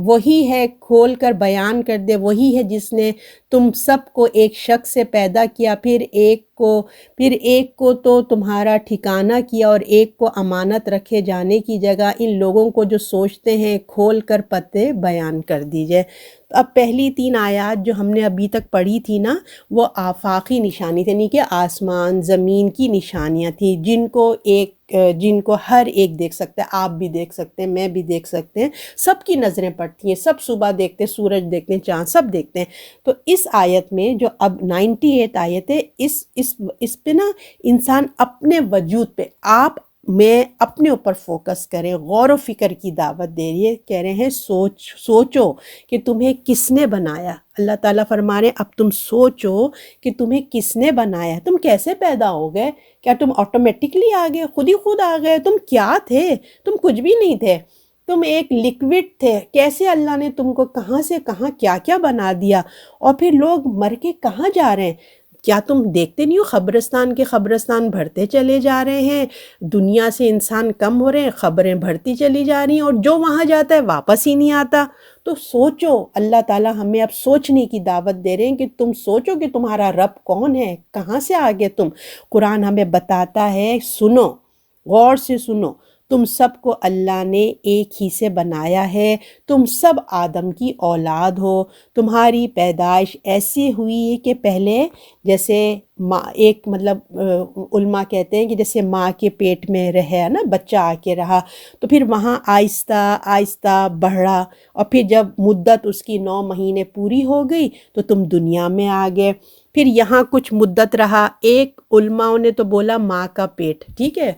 [SPEAKER 1] وہی ہے، کھول کر بیان کر دے، وہی ہے جس نے تم سب کو ایک شخص سے پیدا کیا، پھر ایک کو تو تمہارا ٹھکانہ کیا اور ایک کو امانت رکھے جانے کی جگہ۔ ان لوگوں کو جو سوچتے ہیں کھول کر پتے بیان کر دیجئے۔ تو اب پہلی 3 آیات جو ہم نے ابھی تک پڑھی تھی نا، وہ آفاقی نشانی تھی، یعنی کہ آسمان زمین کی نشانیاں تھیں، جن کو ایک جن کو ہر ایک دیکھ سکتا ہے، آپ بھی دیکھ سکتے ہیں، میں بھی دیکھ سکتے ہیں، سب کی نظریں پڑتی ہیں، سب صبح دیکھتے ہیں، سورج دیکھتے ہیں، چاند سب دیکھتے ہیں۔ تو اس آیت میں جو اب 98 آیت ہے، اس پہ نا انسان اپنے وجود پہ، آپ میں اپنے اوپر فوکس کریں، غور و فکر کی دعوت دے رہی ہے، کہہ رہے ہیں سوچو کہ تمہیں کس نے بنایا۔ اللہ تعالیٰ فرما رہے ہیں اب تم سوچو کہ تمہیں کس نے بنایا، تم کیسے پیدا ہو گئے، کیا تم آٹومیٹکلی آ گئے، خود ہی خود آ گئے، تم کیا تھے، تم کچھ بھی نہیں تھے، تم ایک لیکوڈ تھے، کیسے اللہ نے تم کو کہاں سے کہاں کیا کیا بنا دیا، اور پھر لوگ مر کے کہاں جا رہے ہیں، کیا تم دیکھتے نہیں ہو قبرستان کے قبرستان بھرتے چلے جا رہے ہیں، دنیا سے انسان کم ہو رہے ہیں، قبریں بھرتی چلی جا رہی ہیں، اور جو وہاں جاتا ہے واپس ہی نہیں آتا۔ تو سوچو، اللہ تعالیٰ ہمیں اب سوچنے کی دعوت دے رہے ہیں کہ تم سوچو کہ تمہارا رب کون ہے، کہاں سے آگے تم۔ قرآن ہمیں بتاتا ہے، سنو، غور سے سنو، تم سب کو اللہ نے ایک ہی سے بنایا ہے، تم سب آدم کی اولاد ہو، تمہاری پیدائش ایسی ہوئی ہے کہ پہلے جیسے ماں ایک مطلب علماء کہتے ہیں کہ جیسے ماں کے پیٹ میں رہے نا بچہ آ کے رہا، تو پھر وہاں آہستہ آہستہ بڑھا، اور پھر جب مدت اس کی 9 مہینے پوری ہو گئی تو تم دنیا میں آ گئے، پھر یہاں کچھ مدت رہا، ایک علماء نے تو بولا ماں کا پیٹ، ٹھیک ہے،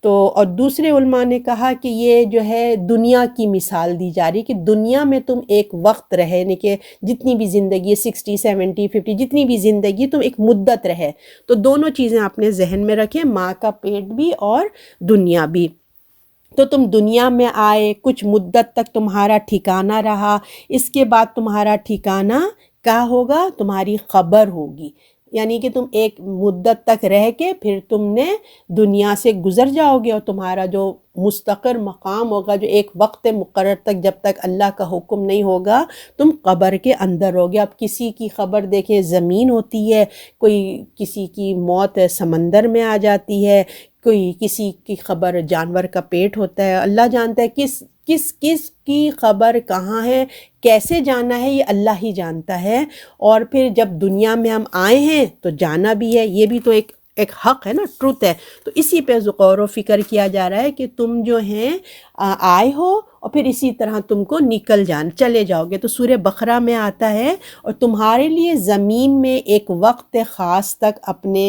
[SPEAKER 1] تو اور دوسرے علماء نے کہا کہ یہ جو ہے دنیا کی مثال دی جا رہی کہ دنیا میں تم ایک وقت رہے، یعنی کہ جتنی بھی زندگی 60 70 50 جتنی بھی زندگی تم ایک مدت رہے، تو دونوں چیزیں اپنے ذہن میں رکھیں، ماں کا پیٹ بھی اور دنیا بھی۔ تو تم دنیا میں آئے، کچھ مدت تک تمہارا ٹھکانہ رہا، اس کے بعد تمہارا ٹھکانہ کیا ہوگا، تمہاری قبر ہوگی، یعنی کہ تم ایک مدت تک رہ کے پھر تم نے دنیا سے گزر جاؤ گے، اور تمہارا جو مستقر مقام ہوگا، جو ایک وقت مقرر تک جب تک اللہ کا حکم نہیں ہوگا تم قبر کے اندر ہوگے۔ اب کسی کی قبر دیکھیں زمین ہوتی ہے، کوئی کسی کی موت سمندر میں آ جاتی ہے، کوئی کسی کی خبر جانور کا پیٹ ہوتا ہے، اللہ جانتا ہے کس کس کس کی خبر کہاں ہے، کیسے جانا ہے، یہ اللہ ہی جانتا ہے۔ اور پھر جب دنیا میں ہم آئے ہیں تو جانا بھی ہے، یہ بھی تو ایک حق ہے نا، ٹروت ہے۔ تو اسی پہ غور و فکر کیا جا رہا ہے کہ تم جو ہیں آئے ہو اور پھر اسی طرح تم کو چلے جاؤ گے۔ تو سورہ بقرہ میں آتا ہے اور تمہارے لیے زمین میں ایک وقت خاص تک اپنے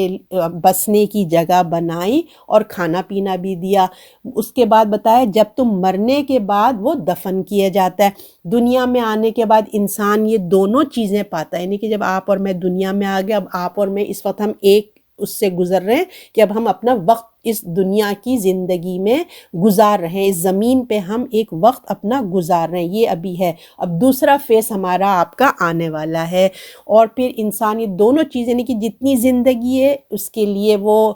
[SPEAKER 1] بسنے کی جگہ بنائی اور کھانا پینا بھی دیا۔ اس کے بعد بتایا جب تم مرنے کے بعد وہ دفن کیا جاتا ہے۔ دنیا میں آنے کے بعد انسان یہ دونوں چیزیں پاتا ہے، یعنی کہ جب آپ اور میں دنیا میں آ گئے، اب آپ اور میں اس وقت ہم ایک اس سے گزر رہے ہیں کہ اب ہم اپنا وقت اس دنیا کی زندگی میں گزار رہے ہیں، اس زمین پہ ہم ایک وقت اپنا گزار رہے ہیں، یہ ابھی ہے۔ اب دوسرا فیس ہمارا آپ کا آنے والا ہے، اور پھر انسان یہ دونوں چیزیں، یعنی کہ جتنی زندگی ہے اس کے لیے وہ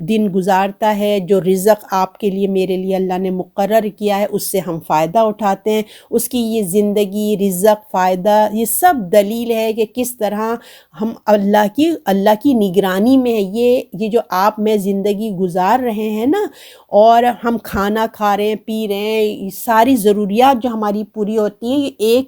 [SPEAKER 1] دن گزارتا ہے، جو رزق آپ کے لیے میرے لیے اللہ نے مقرر کیا ہے اس سے ہم فائدہ اٹھاتے ہیں، اس کی یہ زندگی، رزق، فائدہ، یہ سب دلیل ہے کہ کس طرح ہم اللہ کی نگرانی میں ہے۔ یہ جو آپ میں زندگی گزار رہے ہیں نا، اور ہم کھانا کھا رہے ہیں، پی رہے ہیں، ساری ضروریات جو ہماری پوری ہوتی ہیں، یہ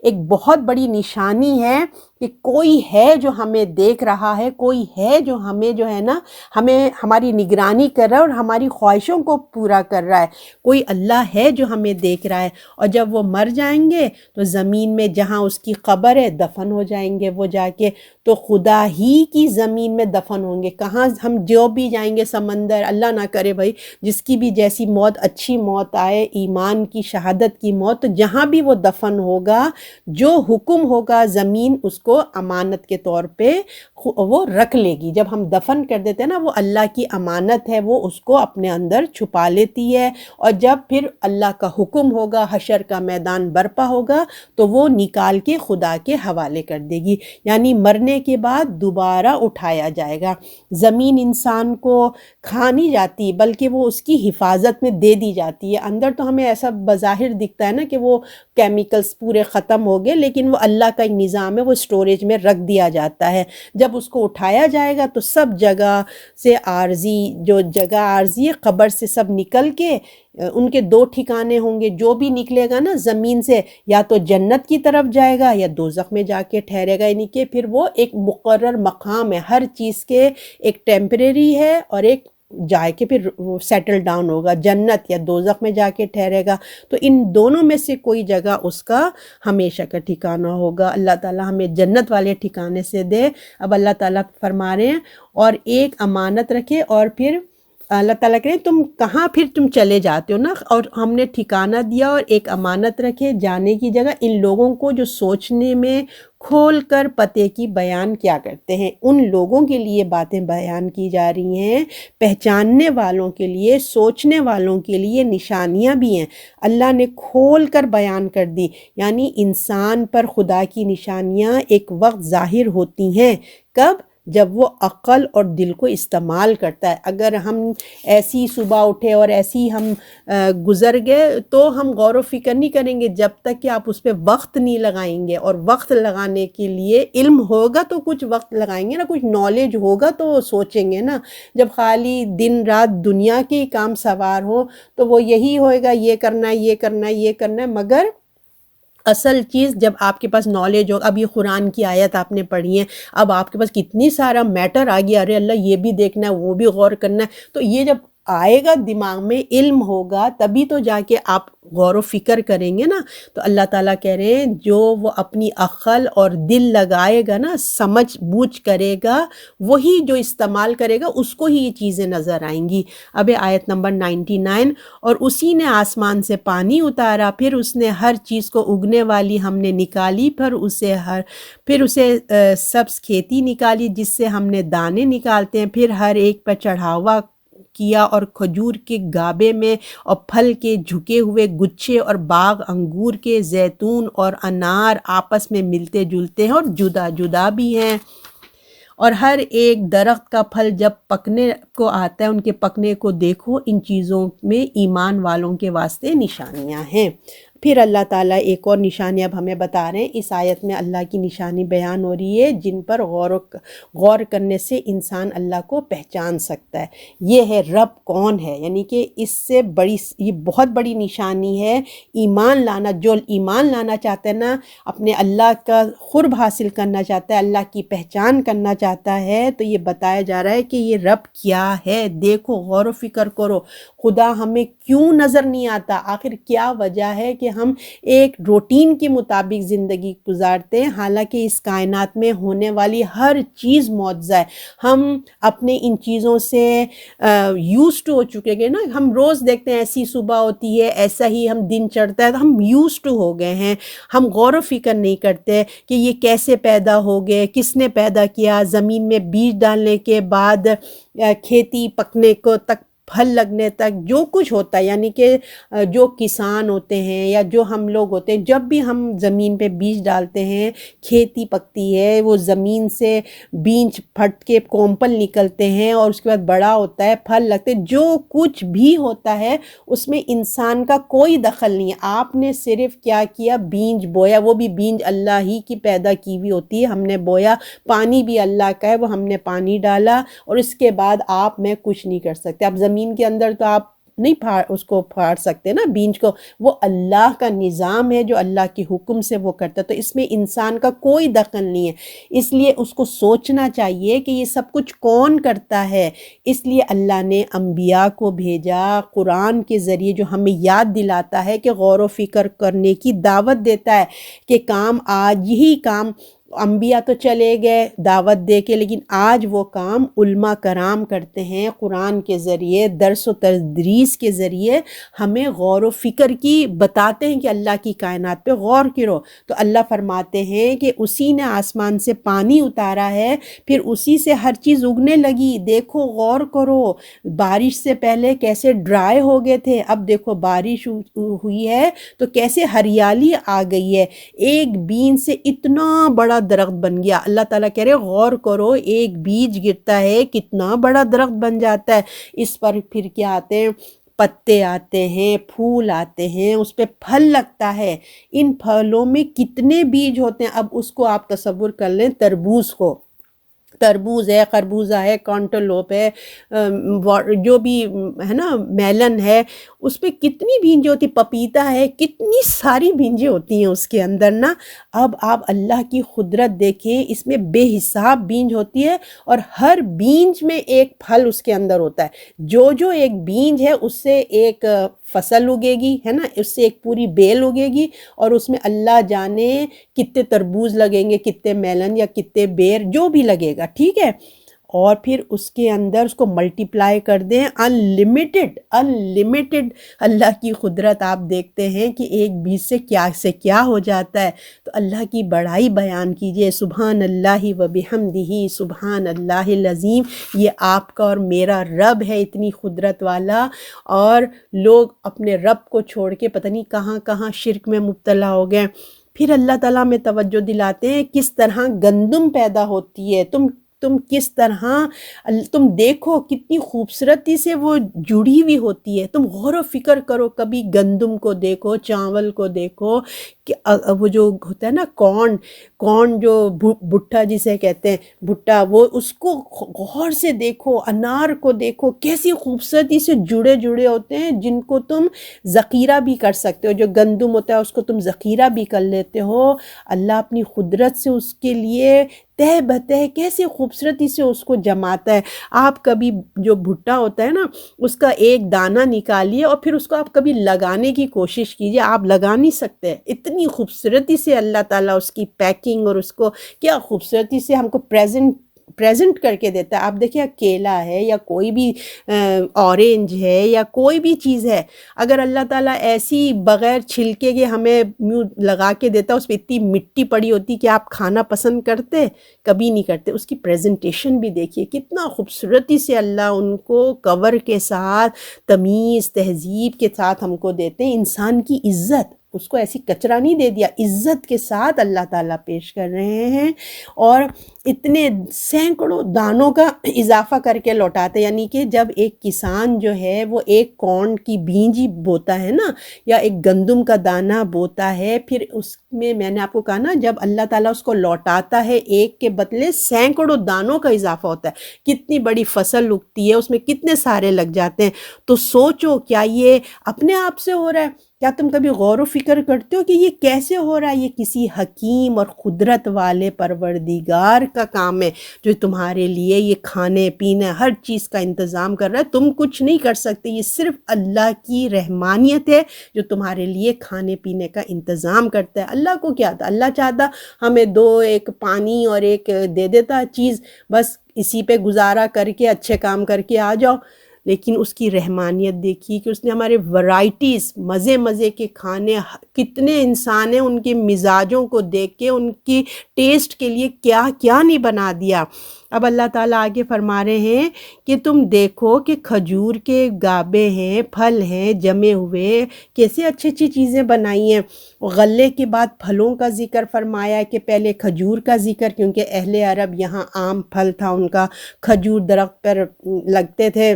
[SPEAKER 1] ایک بہت بڑی نشانی ہے کہ کوئی ہے جو ہمیں دیکھ رہا ہے، کوئی ہے جو ہمیں جو ہے نا ہمیں ہماری نگرانی کر رہا ہے اور ہماری خواہشوں کو پورا کر رہا ہے، کوئی اللہ ہے جو ہمیں دیکھ رہا ہے۔ اور جب وہ مر جائیں گے تو زمین میں جہاں اس کی قبر ہے دفن ہو جائیں گے وہ جا کے، تو خدا ہی کی زمین میں دفن ہوں گے۔ کہاں ہم جو بھی جائیں گے، سمندر، اللہ نہ کرے بھائی، جس کی بھی جیسی موت، اچھی موت آئے، ایمان کی، شہادت کی موت، تو جہاں بھی وہ دفن ہوگا، جو حکم ہوگا زمین اس کو امانت کے طور پہ وہ رکھ لے گی۔ جب ہم دفن کر دیتے ہیں نا، وہ اللہ کی امانت ہے، وہ اس کو اپنے اندر چھپا لیتی ہے، اور جب پھر اللہ کا حکم ہوگا، حشر کا میدان برپا ہوگا تو وہ نکال کے خدا کے حوالے کر دے گی، یعنی مرنے کے بعد دوبارہ اٹھایا جائے گا۔ زمین انسان کو کھا نہیں جاتی بلکہ وہ اس کی حفاظت میں دے دی جاتی ہے۔ اندر تو ہمیں ایسا بظاہر دکھتا ہے نا کہ وہ کیمیکلز پورے ختم ہو گئے، لیکن وہ اللہ کا ایک نظام ہے، وہ اسٹوریج میں رکھ دیا جاتا ہے۔ جب اس کو اٹھایا جائے گا تو سب جگہ سے جو جگہ عارضی ہے قبر سے سب نکل کے ان کے 2 ٹھکانے ہوں گے، جو بھی نکلے گا نا زمین سے یا تو جنت کی طرف جائے گا یا دوزخ میں جا کے ٹھہرے گا، یعنی کہ پھر وہ ایک مقرر مقام ہے، ہر چیز کے ایک ٹیمپریری ہے اور ایک جا کے پھر وہ سیٹل ڈاؤن ہوگا، جنت یا دوزخ میں جا کے ٹھہرے گا۔ تو ان دونوں میں سے کوئی جگہ اس کا ہمیشہ کا ٹھکانہ ہوگا۔ اللہ تعالیٰ ہمیں جنت والے ٹھکانے سے دے۔ اب اللہ تعالیٰ فرما رہے ہیں اور ایک امانت رکھے، اور پھر اللہ تعالیٰ کہہ رہے ہیں تم کہاں پھر تم چلے جاتے ہو نا، اور ہم نے ٹھکانہ دیا اور ایک امانت رکھے جانے کی جگہ ان لوگوں کو جو سوچنے میں کھول کر پتے کی بیان کیا کرتے ہیں۔ ان لوگوں کے لیے باتیں بیان کی جا رہی ہیں، پہچاننے والوں کے لیے، سوچنے والوں کے لیے نشانیاں بھی ہیں۔ اللہ نے کھول کر بیان کر دی، یعنی انسان پر خدا کی نشانیاں ایک وقت ظاہر ہوتی ہیں۔ کب؟ جب وہ عقل اور دل کو استعمال کرتا ہے۔ اگر ہم ایسی صبح اٹھے اور ایسی ہم گزر گئے تو ہم غور و فکر نہیں کریں گے، جب تک کہ آپ اس پہ وقت نہیں لگائیں گے، اور وقت لگانے کے لیے علم ہوگا تو کچھ وقت لگائیں گے نا، کچھ نالج ہوگا تو سوچیں گے نا۔ جب خالی دن رات دنیا کے کام سوار ہو تو وہ یہی ہوئے گا، یہ کرنا ہے، یہ کرنا ہے، یہ کرنا ہے، مگر اصل چیز جب آپ کے پاس نالج ہو، اب یہ قرآن کی آیت آپ نے پڑھی ہے، اب آپ کے پاس کتنی سارا میٹر آ گیا، ارے اللہ یہ بھی دیکھنا ہے، وہ بھی غور کرنا ہے، تو یہ جب آئے گا دماغ میں، علم ہوگا، تبھی تو جا کے آپ غور و فکر کریں گے نا۔ تو اللہ تعالیٰ کہہ رہے ہیں جو وہ اپنی عقل اور دل لگائے گا نا، سمجھ بوجھ کرے گا، وہی جو استعمال کرے گا اس کو ہی یہ چیزیں نظر آئیں گی۔ اب آیت نمبر 99، اور اسی نے آسمان سے پانی اتارا، پھر اس نے ہر چیز کو اگنے والی ہم نے نکالی، پھر اسے سبز کھیتی نکالی جس سے ہم نے دانے نکالتے ہیں، پھر ہر ایک پر چڑھاوا کیا، اور کھجور کے گابے میں اور پھل کے جھکے ہوئے گچھے، اور باغ انگور کے، زیتون اور انار آپس میں ملتے جلتے ہیں اور جدا جدا بھی ہیں، اور ہر ایک درخت کا پھل جب پکنے کو آتا ہے ان کے پکنے کو دیکھو، ان چیزوں میں ایمان والوں کے واسطے نشانیاں ہیں۔ پھر اللہ تعالیٰ ایک اور نشانی اب ہمیں بتا رہے ہیں، اس آیت میں اللہ کی نشانی بیان ہو رہی ہے جن پر غور کرنے سے انسان اللہ کو پہچان سکتا ہے۔ یہ ہے رب کون ہے، یعنی کہ اس سے بڑی، یہ بہت بڑی نشانی ہے ایمان لانا۔ جو ایمان لانا چاہتا ہے نا، اپنے اللہ کا قرب حاصل کرنا چاہتا ہے، اللہ کی پہچان کرنا چاہتا ہے، تو یہ بتایا جا رہا ہے کہ یہ رب کیا ہے، دیکھو، غور و فکر کرو، خدا ہمیں کیوں نظر نہیں آتا، آخر کیا وجہ ہے کہ ہم ایک روٹین کے مطابق زندگی گزارتے ہیں، حالانکہ اس کائنات میں ہونے والی ہر چیز معجزہ ہے۔ ہم اپنے ان چیزوں سے یوزڈ ہو چکے گئے نا، ہم روز دیکھتے ہیں ایسی صبح ہوتی ہے، ایسا ہی ہم دن چڑھتا ہے، تو ہم یوزڈ ہو گئے ہیں، ہم غور و فکر نہیں کرتے کہ یہ کیسے پیدا ہو گئے، کس نے پیدا کیا، زمین میں بیج ڈالنے کے بعد کھیتی پکنے کو تک، پھل لگنے تک جو کچھ ہوتا ہے، یعنی کہ جو کسان ہوتے ہیں یا جو ہم لوگ ہوتے ہیں، جب بھی ہم زمین پہ بیج ڈالتے ہیں، کھیتی پکتی ہے، وہ زمین سے بیج پھٹ کے کومپل نکلتے ہیں اور اس کے بعد بڑا ہوتا ہے، پھل لگتے ہیں، جو کچھ بھی ہوتا ہے اس میں انسان کا کوئی دخل نہیں ہے۔ آپ نے صرف کیا کیا، بیج بویا، وہ بھی بیج اللہ ہی کی پیدا کی ہوئی ہوتی ہے، ہم نے بویا، پانی بھی اللہ کا ہے، وہ ہم نے پانی ڈالا، اور اس کے بعد آپ میں کچھ نہیں کر سکتے۔ آپ زمین کے اندر تو آپ نہیں اس کو پھاڑ سکتے نا بیج کو، وہ اللہ کا نظام ہے جو اللہ کے حکم سے وہ کرتا ہے، تو اس میں انسان کا کوئی دخل نہیں ہے۔ اس لیے اس کو سوچنا چاہیے کہ یہ سب کچھ کون کرتا ہے۔ اس لیے اللہ نے انبیاء کو بھیجا قرآن کے ذریعے، جو ہمیں یاد دلاتا ہے کہ غور و فکر کرنے کی دعوت دیتا ہے کہ کام آج یہی کام، انبیاء تو چلے گئے دعوت دے کے، لیکن آج وہ کام علماء کرام کرتے ہیں، قرآن کے ذریعے، درس و تدریس کے ذریعے ہمیں غور و فکر کی بتاتے ہیں کہ اللہ کی کائنات پہ غور کرو۔ تو اللہ فرماتے ہیں کہ اسی نے آسمان سے پانی اتارا ہے، پھر اسی سے ہر چیز اگنے لگی، دیکھو، غور کرو، بارش سے پہلے کیسے ڈرائی ہو گئے تھے، اب دیکھو بارش ہوئی ہے تو کیسے ہریالی آ گئی ہے، ایک بیج سے اتنا بڑا درخت بن گیا۔ اللہ تعالیٰ کہہ رہے غور کرو، ایک بیج گرتا ہے کتنا بڑا درخت بن جاتا ہے، اس پر پھر کیا آتے ہیں، پتے آتے ہیں، پھول آتے ہیں، اس پہ پھل لگتا ہے، ان پھلوں میں کتنے بیج ہوتے ہیں۔ اب اس کو آپ تصور کر لیں، تربوز کو، تربوز ہے، خربوزہ ہے، کانٹلوپ ہے، جو بھی ہے نا میلن ہے، اس پہ کتنی بینجیں ہوتی، پپیتا ہے، کتنی ساری بینجیں ہوتی ہیں اس کے اندر نا۔ اب آپ اللہ کی قدرت دیکھیں، اس میں بے حساب بینج ہوتی ہے، اور ہر بینج میں ایک پھل اس کے اندر ہوتا ہے۔ جو ایک بینج ہے اس سے ایک فصل اگے گی، ہے نا، اس سے ایک پوری بیل اگے گی، اور اس میں اللہ جانے کتنے تربوز لگیں گے، کتنے میلن یا کتنے بیر جو بھی لگے گا، ٹھیک ہے۔ اور پھر اس کے اندر اس کو ملٹیپلائی کر دیں، انلیمیٹڈ اللہ کی قدرت آپ دیکھتے ہیں کہ ایک بیج سے کیا ہو جاتا ہے۔ تو اللہ کی بڑائی بیان کیجئے، سبحان اللہ و بحمدہ، سبحان اللہ العظیم۔ یہ آپ کا اور میرا رب ہے اتنی قدرت والا، اور لوگ اپنے رب کو چھوڑ کے پتہ نہیں کہاں کہاں شرک میں مبتلا ہو گئے۔ پھر اللہ تعالیٰ میں توجہ دلاتے ہیں کس طرح گندم پیدا ہوتی ہے، تم کس طرح، تم دیکھو کتنی خوبصورتی سے وہ جڑی ہوئی ہوتی ہے۔ تم غور و فکر کرو، کبھی گندم کو دیکھو، چاول کو دیکھو، کہ وہ جو ہوتا ہے نا کارن جو بھٹا جسے کہتے ہیں، بھٹا، وہ اس کو غور سے دیکھو، انار کو دیکھو، کیسی خوبصورتی سے جڑے ہوتے ہیں، جن کو تم ذخیرہ بھی کر سکتے ہو۔ جو گندم ہوتا ہے اس کو تم ذخیرہ بھی کر لیتے ہو۔ اللہ اپنی قدرت سے اس کے لیے تہ بتہ کیسے خوبصورتی سے اس کو جماتا ہے۔ آپ کبھی جو بھٹا ہوتا ہے نا، اس کا ایک دانہ نکالیے اور پھر اس کو آپ کبھی لگانے کی کوشش کیجئے، آپ لگا نہیں سکتے، اتنی خوبصورتی سے اللہ تعالیٰ اس کی پیکنگ اور اس کو کیا خوبصورتی سے ہم کو پریزنٹ کر کے دیتا ہے۔ آپ دیکھیں کیلا ہے یا کوئی بھی اورنج ہے یا کوئی بھی چیز ہے، اگر اللہ تعالیٰ ایسی بغیر چھلکے کے ہمیں لگا کے دیتا، اس پہ اتنی مٹی پڑی ہوتی کہ آپ کھانا پسند کرتے؟ کبھی نہیں کرتے۔ اس کی پریزنٹیشن بھی دیکھیے کتنا خوبصورتی سے اللہ ان کو کور کے ساتھ، تمیز تہذیب کے ساتھ ہم کو دیتے ہیں۔ انسان کی عزت، اس کو ایسی کچرا نہیں دے دیا، عزت کے ساتھ اللہ تعالیٰ پیش کر رہے ہیں، اور اتنے سینکڑوں دانوں کا اضافہ کر کے لوٹاتے، یعنی کہ جب ایک کسان جو ہے وہ ایک کارن کی بیج بوتا ہے نا، یا ایک گندم کا دانہ بوتا ہے، پھر اس میں نے آپ کو کہا نا، جب اللہ تعالیٰ اس کو لوٹاتا ہے ایک کے بدلے سینکڑوں دانوں کا اضافہ ہوتا ہے، کتنی بڑی فصل اگتی ہے، اس میں کتنے سارے لگ جاتے ہیں۔ تو سوچو، کیا یہ اپنے آپ سے ہو رہا ہے؟ کیا تم کبھی غور و فکر کرتے ہو کہ یہ کیسے ہو رہا ہے؟ یہ کسی حکیم اور قدرت والے پروردگار کا کام ہے، جو تمہارے لیے یہ کھانے پینے ہر چیز کا انتظام کر رہا ہے۔ تم کچھ نہیں کر سکتے، یہ صرف اللہ کی رحمانیت ہے جو تمہارے لیے کھانے پینے کا انتظام کرتا ہے۔ اللہ کو کیا تھا؟ اللہ چاہتا ہمیں ایک پانی اور ایک دے دیتا چیز، بس اسی پہ گزارا کر کے اچھے کام کر کے آ جاؤ۔ لیکن اس کی رحمانیت دیکھیے کہ اس نے ہمارے ورائٹیز، مزے کے کھانے، کتنے انسان ہیں ان کے مزاجوں کو دیکھ کے ان کی ٹیسٹ کے لیے کیا کیا نہیں بنا دیا۔ اب اللہ تعالیٰ آگے فرما رہے ہیں کہ تم دیکھو کہ کھجور کے گابے ہیں، پھل ہیں جمے ہوئے، کیسے اچھی چیزیں بنائی ہیں۔ غلے کے بعد پھلوں کا ذکر فرمایا کہ پہلے کھجور کا ذکر، کیونکہ اہل عرب یہاں عام پھل تھا ان کا، کھجور درخت پر لگتے تھے،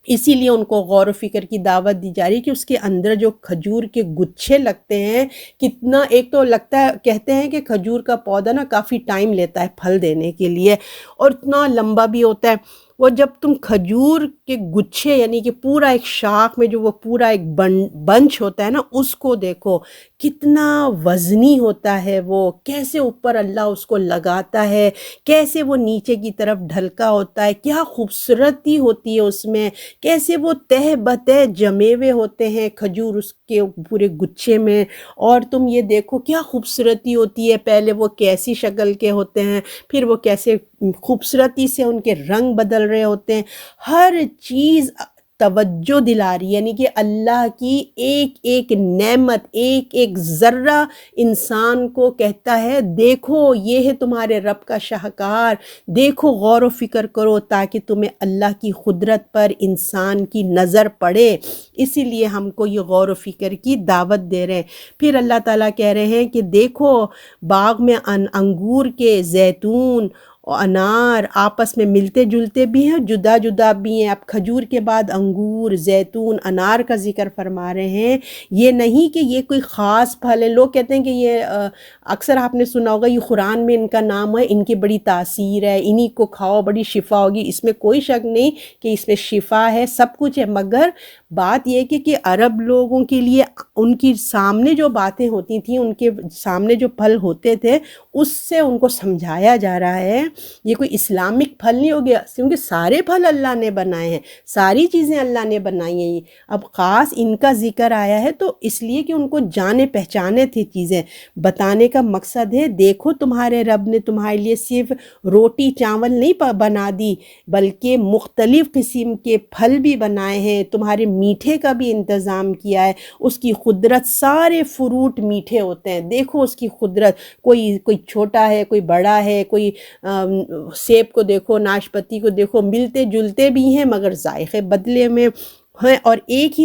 [SPEAKER 1] اسی لیے ان کو غور و فکر کی دعوت دی جا رہی ہے کہ اس کے اندر جو کھجور کے گچھے لگتے ہیں، کتنا، ایک تو لگتا ہے، کہتے ہیں کہ کھجور کا پودا نا کافی ٹائم لیتا ہے پھل دینے کے لیے، اور اتنا لمبا بھی ہوتا ہے۔ وہ جب تم کھجور کے گچھے، یعنی کہ پورا ایک شاخ میں جو وہ پورا ایک بنچ ہوتا ہے نا، اس کو دیکھو کتنا وزنی ہوتا ہے، وہ کیسے اوپر اللہ اس کو لگاتا ہے، کیسے وہ نیچے کی طرف ڈھلکا ہوتا ہے، کیا خوبصورتی ہوتی ہے اس میں، کیسے وہ تہ بتہ جمے ہوئے ہوتے ہیں کھجور اس کے پورے گچھے میں۔ اور تم یہ دیکھو کیا خوبصورتی ہوتی ہے، پہلے وہ کیسی شکل کے ہوتے ہیں، پھر وہ کیسے خوبصورتی سے ان کے رنگ بدل رہے ہوتے ہیں، ہر چیز توجہ دلا رہی ہے، یعنی کہ اللہ کی ایک ایک نعمت، ایک ایک ذرہ انسان کو کہتا ہے دیکھو یہ ہے تمہارے رب کا شاہکار، دیکھو غور و فکر کرو، تاکہ تمہیں اللہ کی قدرت پر انسان کی نظر پڑے۔ اسی لیے ہم کو یہ غور و فکر کی دعوت دے رہے ہیں۔ پھر اللہ تعالیٰ کہہ رہے ہیں کہ دیکھو باغ میں انگور کے، زیتون اور انار آپس میں ملتے جلتے بھی ہیں، جدا جدا بھی ہیں۔ اب کھجور کے بعد انگور، زیتون، انار کا ذکر فرما رہے ہیں۔ یہ نہیں کہ یہ کوئی خاص پھل ہے۔ لوگ کہتے ہیں کہ یہ اکثر آپ نے سنا ہوگا یہ قرآن میں ان کا نام ہے، ان کی بڑی تاثیر ہے، انہی کو کھاؤ بڑی شفا ہوگی۔ اس میں کوئی شک نہیں کہ اس میں شفا ہے، سب کچھ ہے، مگر بات یہ کہ عرب لوگوں کے لیے ان کی سامنے جو باتیں ہوتی تھیں، ان کے سامنے جو پھل ہوتے تھے، اس سے ان کو سمجھایا جا رہا ہے یہ کوئی اسلامک پھل نہیں ہو گیا، کیونکہ سارے پھل اللہ نے بنائے ہیں، ساری چیزیں اللہ نے بنائی ہیں۔ اب خاص ان کا ذکر آیا ہے تو اس لیے کہ ان کو جانے پہچانے تھے چیزیں، بتانے کا مقصد ہے دیکھو تمہارے رب نے تمہارے لیے صرف روٹی چاول نہیں بنا دی، بلکہ مختلف قسم کے پھل بھی بنائے ہیں، تمہارے میٹھے کا بھی انتظام کیا ہے۔ اس کی قدرت، سارے فروٹ میٹھے ہوتے ہیں، دیکھو اس کی قدرت، کوئی چھوٹا ہے، کوئی بڑا ہے، کوئی سیب کو دیکھو، ناشپتی کو دیکھو، ملتے جلتے بھی ہیں مگر ذائقے بدلے میں ہیں، اور ایک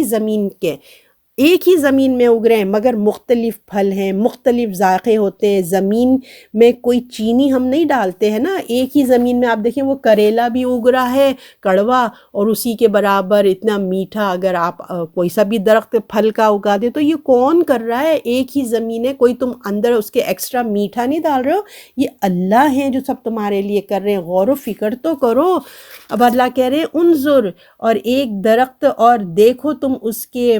[SPEAKER 1] ہی زمین میں اگ رہے ہیں مگر مختلف پھل ہیں، مختلف ذائقے ہوتے ہیں۔ زمین میں کوئی چینی ہم نہیں ڈالتے ہیں نا، ایک ہی زمین میں آپ دیکھیں وہ کریلا بھی اگ رہا ہے کڑوا، اور اسی کے برابر اتنا میٹھا۔ اگر آپ کوئی سا بھی درخت پھل کا اگا دے تو یہ کون کر رہا ہے؟ ایک ہی زمین ہے، کوئی تم اندر اس کے ایکسٹرا میٹھا نہیں ڈال رہے ہو، یہ اللہ ہیں جو سب تمہارے لیے کر رہے ہیں، غور و فکر تو کرو۔ اب اللہ کہہ رہے ہیں انظر، اور ایک درخت اور دیکھو تم اس کے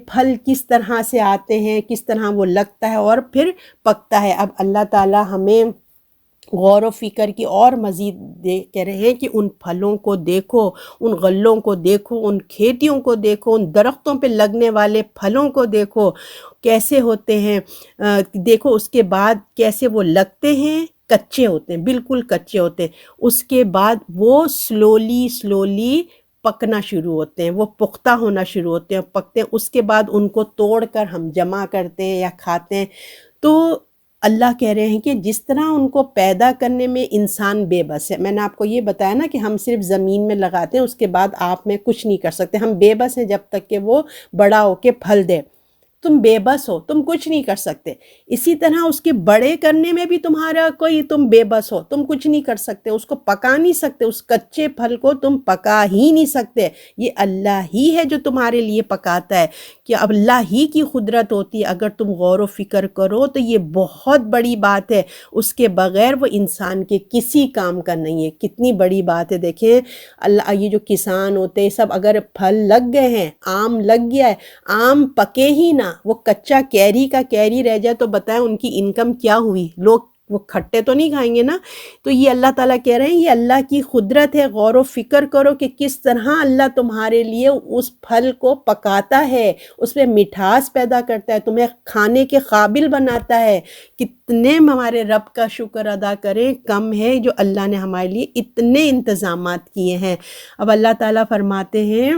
[SPEAKER 1] پھل کس طرح سے آتے ہیں، کس طرح وہ لگتا ہے اور پھر پکتا ہے۔ اب اللہ تعالی ہمیں غور و فکر کی اور مزید کہہ رہے ہیں کہ ان پھلوں کو دیکھو، ان غلوں کو دیکھو، ان کھیتیوں کو دیکھو، ان درختوں پہ لگنے والے پھلوں کو دیکھو کیسے ہوتے ہیں، دیکھو اس کے بعد کیسے وہ لگتے ہیں، کچے ہوتے ہیں، بالکل کچے ہوتے ہیں، اس کے بعد وہ سلولی پکنا شروع ہوتے ہیں، وہ پختہ ہونا شروع ہوتے ہیں، پکتے ہیں، اس کے بعد ان کو توڑ کر ہم جمع کرتے ہیں یا کھاتے ہیں۔ تو اللہ کہہ رہے ہیں کہ جس طرح ان کو پیدا کرنے میں انسان بے بس ہے، میں نے آپ کو یہ بتایا نا کہ ہم صرف زمین میں لگاتے ہیں، اس کے بعد آپ میں کچھ نہیں کر سکتے، ہم بے بس ہیں جب تک کہ وہ بڑا ہو کے پھل دے۔ تم بے بس ہو، تم کچھ نہیں کر سکتے۔ اسی طرح اس کے بڑے کرنے میں بھی تم بے بس ہو، تم کچھ نہیں کر سکتے، اس کو پکا نہیں سکتے، اس کچے پھل کو تم پکا ہی نہیں سکتے، یہ اللہ ہی ہے جو تمہارے لیے پکاتا ہے، کہ اب اللہ ہی کی قدرت ہوتی ہے۔ اگر تم غور و فکر کرو تو یہ بہت بڑی بات ہے، اس کے بغیر وہ انسان کے کسی کام کا نہیں ہے۔ کتنی بڑی بات ہے، دیکھیں اللہ، یہ جو کسان ہوتے ہیں سب، اگر پھل لگ گئے ہیں، آم لگ گیا ہے، آم پکے ہی نہ، وہ کچا کیری کا کیری رہ جائے تو بتائیں ان کی انکم کیا ہوئی؟ لوگ وہ کھٹے تو نہیں کھائیں گے نا۔ تو یہ اللہ تعالیٰ کہہ رہے ہیں یہ اللہ کی قدرت ہے، غور و فکر کرو کہ کس طرح اللہ تمہارے لیے اس پھل کو پکاتا ہے، اس میں مٹھاس پیدا کرتا ہے، تمہیں کھانے کے قابل بناتا ہے۔ کتنے ہمارے رب کا شکر ادا کریں، کم ہے جو اللہ نے ہمارے لیے اتنے انتظامات کیے ہیں۔ اب اللہ تعالیٰ فرماتے ہیں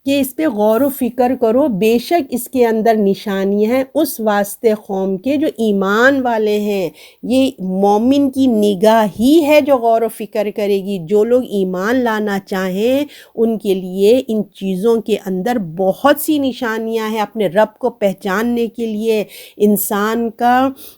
[SPEAKER 1] کہ اس پہ غور و فکر کرو، بے شک اس کے اندر نشانیاں ہیں اس واسطے قوم کے جو ایمان والے ہیں۔ یہ مومن کی نگاہ ہی ہے جو غور و فکر کرے گی۔ جو لوگ ایمان لانا چاہیں ان کے لیے ان چیزوں کے اندر بہت سی نشانیاں ہیں، اپنے رب کو پہچاننے کے لیے۔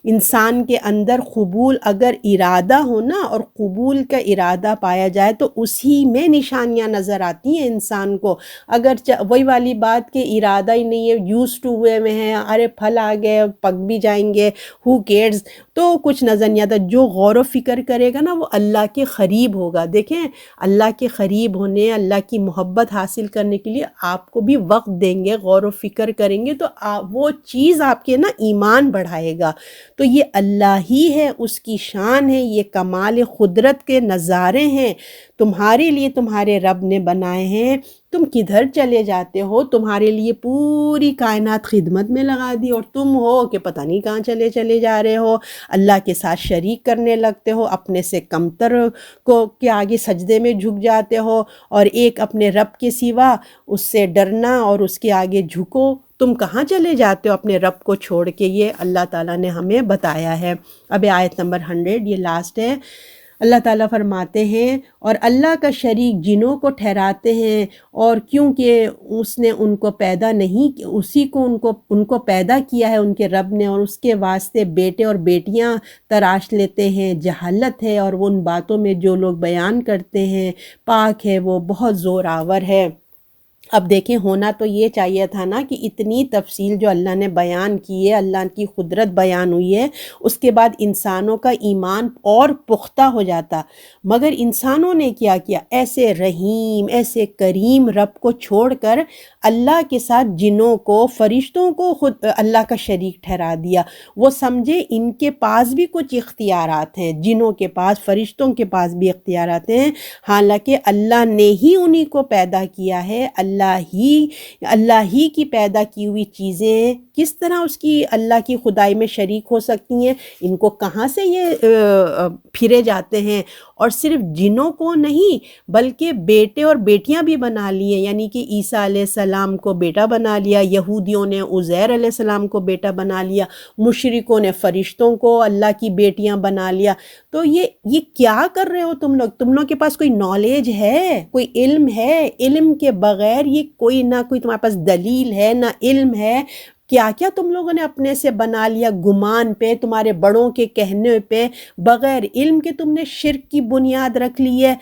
[SPEAKER 1] انسان کے اندر قبول اگر ارادہ ہو نا، اور قبول کا ارادہ پایا جائے تو اسی میں نشانیاں نظر آتی ہیں انسان کو۔ اگر وہی والی بات کہ ارادہ ہی نہیں ہے، یوز ٹو ہوئے میں ہے، ارے پھل آ گئے پک بھی جائیں گے، ہو کیئرز، تو کچھ نظر نہیں آتا۔ جو غور و فکر کرے گا نا وہ اللہ کے قریب ہوگا۔ دیکھیں اللہ کے قریب ہونے، اللہ کی محبت حاصل کرنے کے لیے آپ کو بھی وقت دیں گے، غور و فکر کریں گے تو وہ چیز آپ کے نا ایمان بڑھائے گا۔ تو یہ اللہ ہی ہے، اس کی شان ہے، یہ کمال قدرت کے نظارے ہیں تمہارے لیے، تمہارے رب نے بنائے ہیں۔ تم کدھر چلے جاتے ہو؟ تمہارے لیے پوری کائنات خدمت میں لگا دی اور تم ہو کہ پتہ نہیں کہاں چلے جا رہے ہو، اللہ کے ساتھ شریک کرنے لگتے ہو، اپنے سے کمتر کے آگے سجدے میں جھک جاتے ہو، اور ایک اپنے رب کے سوا اس سے ڈرنا اور اس کے آگے جھکو۔ تم کہاں چلے جاتے ہو اپنے رب کو چھوڑ کے؟ یہ اللہ تعالیٰ نے ہمیں بتایا ہے۔ اب آیت نمبر 100، یہ لاسٹ ہے۔ اللہ تعالیٰ فرماتے ہیں اور اللہ کا شریک جنوں کو ٹھہراتے ہیں، اور کیونکہ اس نے ان کو پیدا نہیں، اسی کو ان کو پیدا کیا ہے ان کے رب نے، اور اس کے واسطے بیٹے اور بیٹیاں تراش لیتے ہیں، جہالت ہے اور وہ ان باتوں میں جو لوگ بیان کرتے ہیں، پاک ہے وہ بہت زوراور ہے۔ اب دیکھیں ہونا تو یہ چاہیے تھا نا کہ اتنی تفصیل جو اللہ نے بیان کی ہے، اللہ کی قدرت بیان ہوئی ہے، اس کے بعد انسانوں کا ایمان اور پختہ ہو جاتا، مگر انسانوں نے کیا کیا، ایسے رحیم ایسے کریم رب کو چھوڑ کر اللہ کے ساتھ جنوں کو، فرشتوں کو خود اللہ کا شریک ٹھہرا دیا۔ وہ سمجھے ان کے پاس بھی کچھ اختیارات ہیں، جنوں کے پاس، فرشتوں کے پاس بھی اختیارات ہیں، حالانکہ اللہ نے ہی انہی کو پیدا کیا ہے۔ اللہ ہی کی پیدا کی ہوئی چیزیں کس طرح اس کی اللہ کی خدائی میں شریک ہو سکتی ہیں؟ ان کو کہاں سے یہ پھرے جاتے ہیں؟ اور صرف جنوں کو نہیں بلکہ بیٹے اور بیٹیاں بھی بنا لیے، یعنی کہ عیسیٰ علیہ السلام کو بیٹا بنا لیا، یہودیوں نے عزیر علیہ السلام کو بیٹا بنا لیا، مشرکوں نے فرشتوں کو اللہ کی بیٹیاں بنا لیا۔ تو یہ کیا کر رہے ہو تم لوگ کے پاس کوئی نالج ہے، کوئی علم ہے؟ علم کے بغیر یہ کوئی نہ کوئی تمہارے پاس دلیل ہے نہ علم ہے، کیا کیا تم لوگوں نے اپنے سے بنا لیا، گمان پہ، تمہارے بڑوں کے کہنے پہ، بغیر علم کے تم نے شرک کی بنیاد رکھ لی ہے۔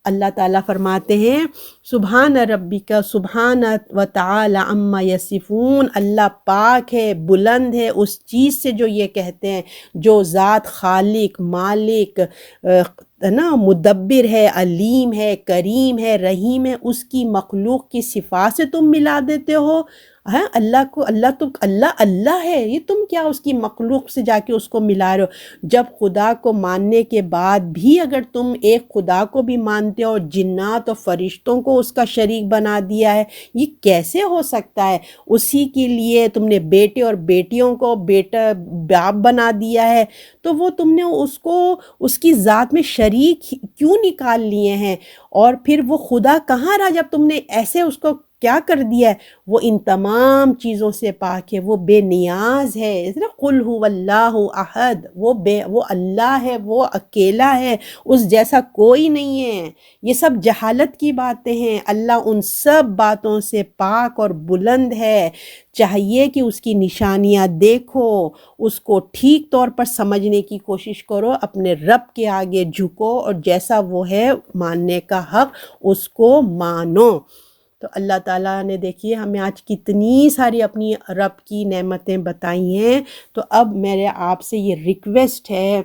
[SPEAKER 1] اللہ تعالیٰ فرماتے ہیں سبحان ربک سبحان و تعالی عما یصفون، اللہ پاک ہے، بلند ہے اس چیز سے جو یہ کہتے ہیں، جو ذات خالق، مالک، نا مدبر ہے، علیم ہے، کریم ہے، رحیم ہے، اس کی مخلوق کی صفات سے تم ملا دیتے ہو۔ اللہ ہے، یہ تم کیا اس کی مخلوق سے جا کے اس کو ملا رہے ہو؟ جب خدا کو ماننے کے بعد بھی اگر تم ایک خدا کو بھی مانتے ہو اور جنات اور فرشتوں کو اس کا شریک بنا دیا ہے، یہ کیسے ہو سکتا ہے؟ اسی کے لیے تم نے بیٹے اور بیٹیوں کو بیٹا باپ بنا دیا ہے، تو وہ تم نے اس کو اس کی ذات میں شریک کیوں نکال لیے ہیں؟ اور پھر وہ خدا کہاں رہا جب تم نے ایسے اس کو کیا کر دیا ہے؟ وہ ان تمام چیزوں سے پاک ہے، وہ بے نیاز ہے۔ قل هو اللہ احد، وہ اللہ ہے، وہ اکیلا ہے، اس جیسا کوئی نہیں ہے۔ یہ سب جہالت کی باتیں ہیں، اللہ ان سب باتوں سے پاک اور بلند ہے۔ چاہیے کہ اس کی نشانیاں دیکھو، اس کو ٹھیک طور پر سمجھنے کی کوشش کرو، اپنے رب کے آگے جھکو اور جیسا وہ ہے ماننے کا حق اس کو مانو۔ تو اللہ تعالیٰ نے دیکھیے ہمیں آج کتنی ساری اپنی رب کی نعمتیں بتائی ہیں۔ تو اب میرے آپ سے یہ ریکویسٹ ہے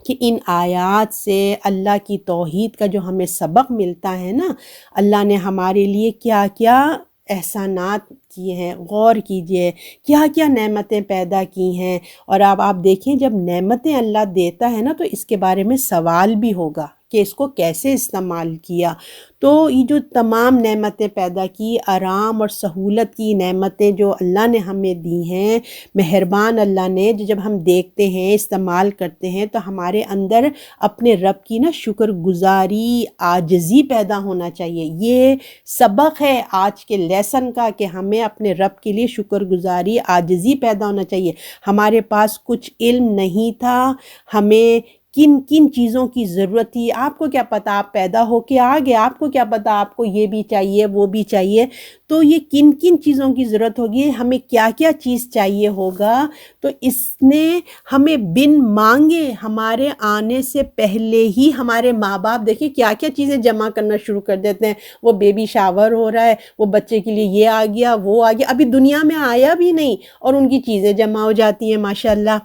[SPEAKER 1] کہ ان آیات سے اللہ کی توحید کا جو ہمیں سبق ملتا ہے نا، اللہ نے ہمارے لیے کیا کیا احسانات کیے ہیں، غور کیجئے، کیا کیا نعمتیں پیدا کی ہیں۔ اور اب آپ دیکھیں جب نعمتیں اللہ دیتا ہے نا تو اس کے بارے میں سوال بھی ہوگا کہ اس کو کیسے استعمال کیا۔ تو یہ جو تمام نعمتیں پیدا کی، آرام اور سہولت کی نعمتیں جو اللہ نے ہمیں دی ہیں، مہربان اللہ نے، جب ہم دیکھتے ہیں استعمال کرتے ہیں تو ہمارے اندر اپنے رب کی نا شکر گزاری، عاجزی پیدا ہونا چاہیے۔ یہ سبق ہے آج کے لیسن کا کہ ہمیں اپنے رب کے لیے شکر گزاری، عاجزی پیدا ہونا چاہیے۔ ہمارے پاس کچھ علم نہیں تھا، ہمیں کن کن چیزوں کی ضرورت تھی، آپ کو کیا پتا، آپ پیدا ہو کے آ گئے، آپ کو کیا پتا آپ کو یہ بھی چاہیے وہ بھی چاہیے، تو یہ کن کن چیزوں کی ضرورت ہوگی، ہمیں کیا کیا چیز چاہیے ہوگا، تو اس نے ہمیں بن مانگے ہمارے آنے سے پہلے ہی ہمارے ماں باپ دیکھیں کیا کیا چیزیں جمع کرنا شروع کر دیتے ہیں۔ وہ بیبی شاور ہو رہا ہے، وہ بچے کے لیے یہ آ گیا وہ آ گیا، ابھی دنیا میں آیا بھی نہیں اور ان کی چیزیں جمع ہو جاتی ہیں ماشاءاللہ۔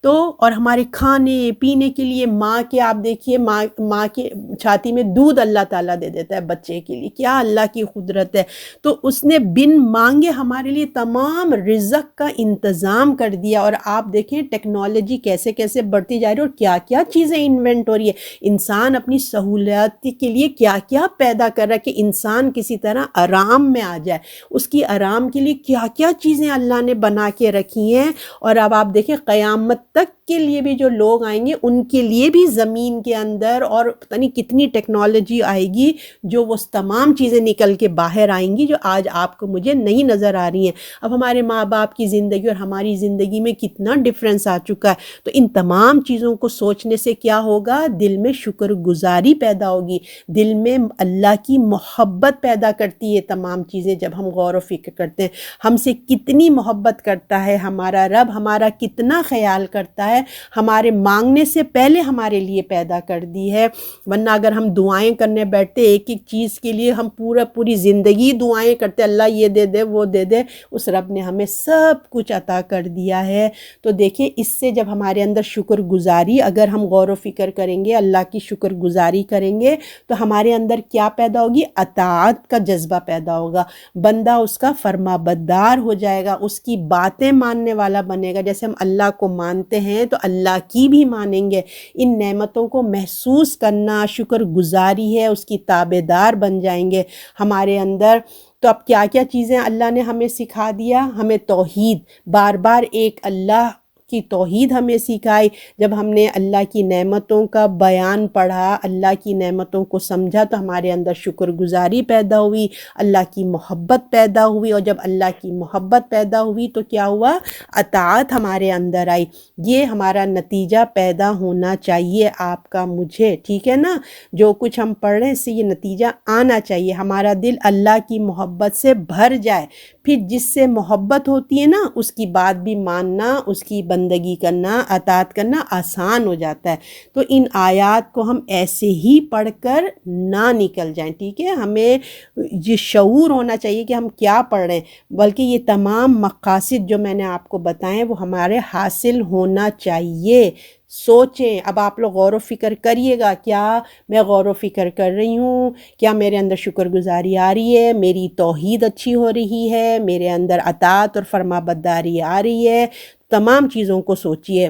[SPEAKER 1] تو اور ہمارے کھانے پینے کے لیے ماں کے آپ دیکھیے ماں کے چھاتی میں دودھ اللہ تعالیٰ دے دیتا ہے بچے کے لیے، کیا اللہ کی قدرت ہے۔ تو اس نے بن مانگے ہمارے لیے تمام رزق کا انتظام کر دیا، اور آپ دیکھیں ٹیکنالوجی کیسے کیسے بڑھتی جا رہی ہے اور کیا کیا چیزیں انوینٹ ہو رہی ہے۔ انسان اپنی سہولیات کے لیے کیا کیا پیدا کر رہا ہے کہ انسان کسی طرح آرام میں آ جائے، اس کی آرام کے لیے کیا کیا چیزیں اللہ نے بنا کے رکھی ہیں۔ اور اب آپ دیکھیں قیامت تک کے لیے بھی جو لوگ آئیں گے ان کے لیے بھی زمین کے اندر اور پتہ نہیں کتنی ٹیکنالوجی آئے گی جو وہ تمام چیزیں نکل کے باہر آئیں گی جو آج آپ کو مجھے نہیں نظر آ رہی ہیں۔ اب ہمارے ماں باپ کی زندگی اور ہماری زندگی میں کتنا ڈفرینس آ چکا ہے، تو ان تمام چیزوں کو سوچنے سے کیا ہوگا، دل میں شکر گزاری پیدا ہوگی، دل میں اللہ کی محبت پیدا کرتی ہے تمام چیزیں جب ہم غور و فکر کرتے ہیں۔ ہم سے کتنی محبت کرتا ہے ہمارا رب، ہمارا کتنا خیال کرتا ہے، ہمارے مانگنے سے پہلے ہمارے لیے پیدا کر دی ہے۔ ورنہ اگر ہم دعائیں کرنے بیٹھتے ایک ایک چیز کے لیے ہم پوری زندگی دعائیں کرتے، اللہ یہ دے دے وہ دے دے، اس رب نے ہمیں سب کچھ عطا کر دیا ہے۔ تو دیکھیں اس سے جب ہمارے اندر شکر گزاری، اگر ہم غور و فکر کریں گے، اللہ کی شکر گزاری کریں گے تو ہمارے اندر کیا پیدا ہوگی، اطاعت کا جذبہ پیدا ہوگا، بندہ اس کا فرما بردار ہو جائے گا، اس کی باتیں ماننے والا بنے گا۔ جیسے ہم اللہ کو مانتے ہیں تو اللہ کی بھی مانیں گے۔ ان نعمتوں کو محسوس کرنا شکر گزاری ہے، اس کی تابع دار بن جائیں گے ہمارے اندر۔ تو اب کیا کیا چیزیں اللہ نے ہمیں سکھا دیا، ہمیں توحید، بار بار ایک اللہ کی توحید ہمیں سکھائی۔ جب ہم نے اللہ کی نعمتوں کا بیان پڑھا، اللہ کی نعمتوں کو سمجھا تو ہمارے اندر شکر گزاری پیدا ہوئی، اللہ کی محبت پیدا ہوئی، اور جب اللہ کی محبت پیدا ہوئی تو کیا ہوا، اطاعت ہمارے اندر آئی۔ یہ ہمارا نتیجہ پیدا ہونا چاہیے، آپ کا مجھے، ٹھیک ہے نا؟ جو کچھ ہم پڑھ رہے ہیں اس سے یہ نتیجہ آنا چاہیے، ہمارا دل اللہ کی محبت سے بھر جائے۔ پھر جس سے محبت ہوتی ہے نا اس کی بات بھی ماننا، اس کی بندگی کرنا، اطاعت کرنا آسان ہو جاتا ہے۔ تو ان آیات کو ہم ایسے ہی پڑھ کر نہ نکل جائیں، ٹھیک ہے؟ ہمیں یہ شعور ہونا چاہیے کہ ہم کیا پڑھ رہے ہیں، بلکہ یہ تمام مقاصد جو میں نے آپ کو بتائے وہ ہمارے حاصل ہونا چاہیے۔ سوچیں، اب آپ لوگ غور و فکر کریے گا، کیا میں غور و فکر کر رہی ہوں، کیا میرے اندر شکر گزاری آ رہی ہے، میری توحید اچھی ہو رہی ہے، میرے اندر اطاعت اور فرما برداری آ رہی ہے؟ تمام چیزوں کو سوچئے۔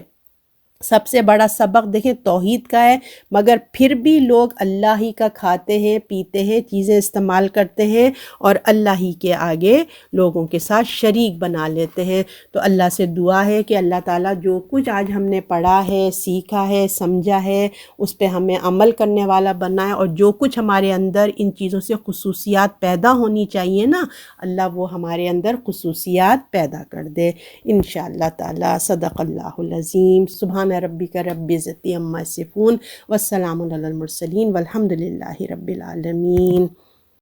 [SPEAKER 1] سب سے بڑا سبق دیکھیں توحید کا ہے، مگر پھر بھی لوگ اللہ ہی کا کھاتے ہیں، پیتے ہیں، چیزیں استعمال کرتے ہیں اور اللہ ہی کے آگے لوگوں کے ساتھ شریک بنا لیتے ہیں۔ تو اللہ سے دعا ہے کہ اللہ تعالیٰ جو کچھ آج ہم نے پڑھا ہے، سیکھا ہے، سمجھا ہے، اس پہ ہمیں عمل کرنے والا بنائے، اور جو کچھ ہمارے اندر ان چیزوں سے خصوصیات پیدا ہونی چاہیے نا، اللہ وہ ہمارے اندر خصوصیات پیدا کر دے انشاءاللہ تعالیٰ۔ صدق اللہ العظیم۔ سبحان ربک رب العزت عما یصفون والسلام علی المرسلین والحمد للہ رب العالمین۔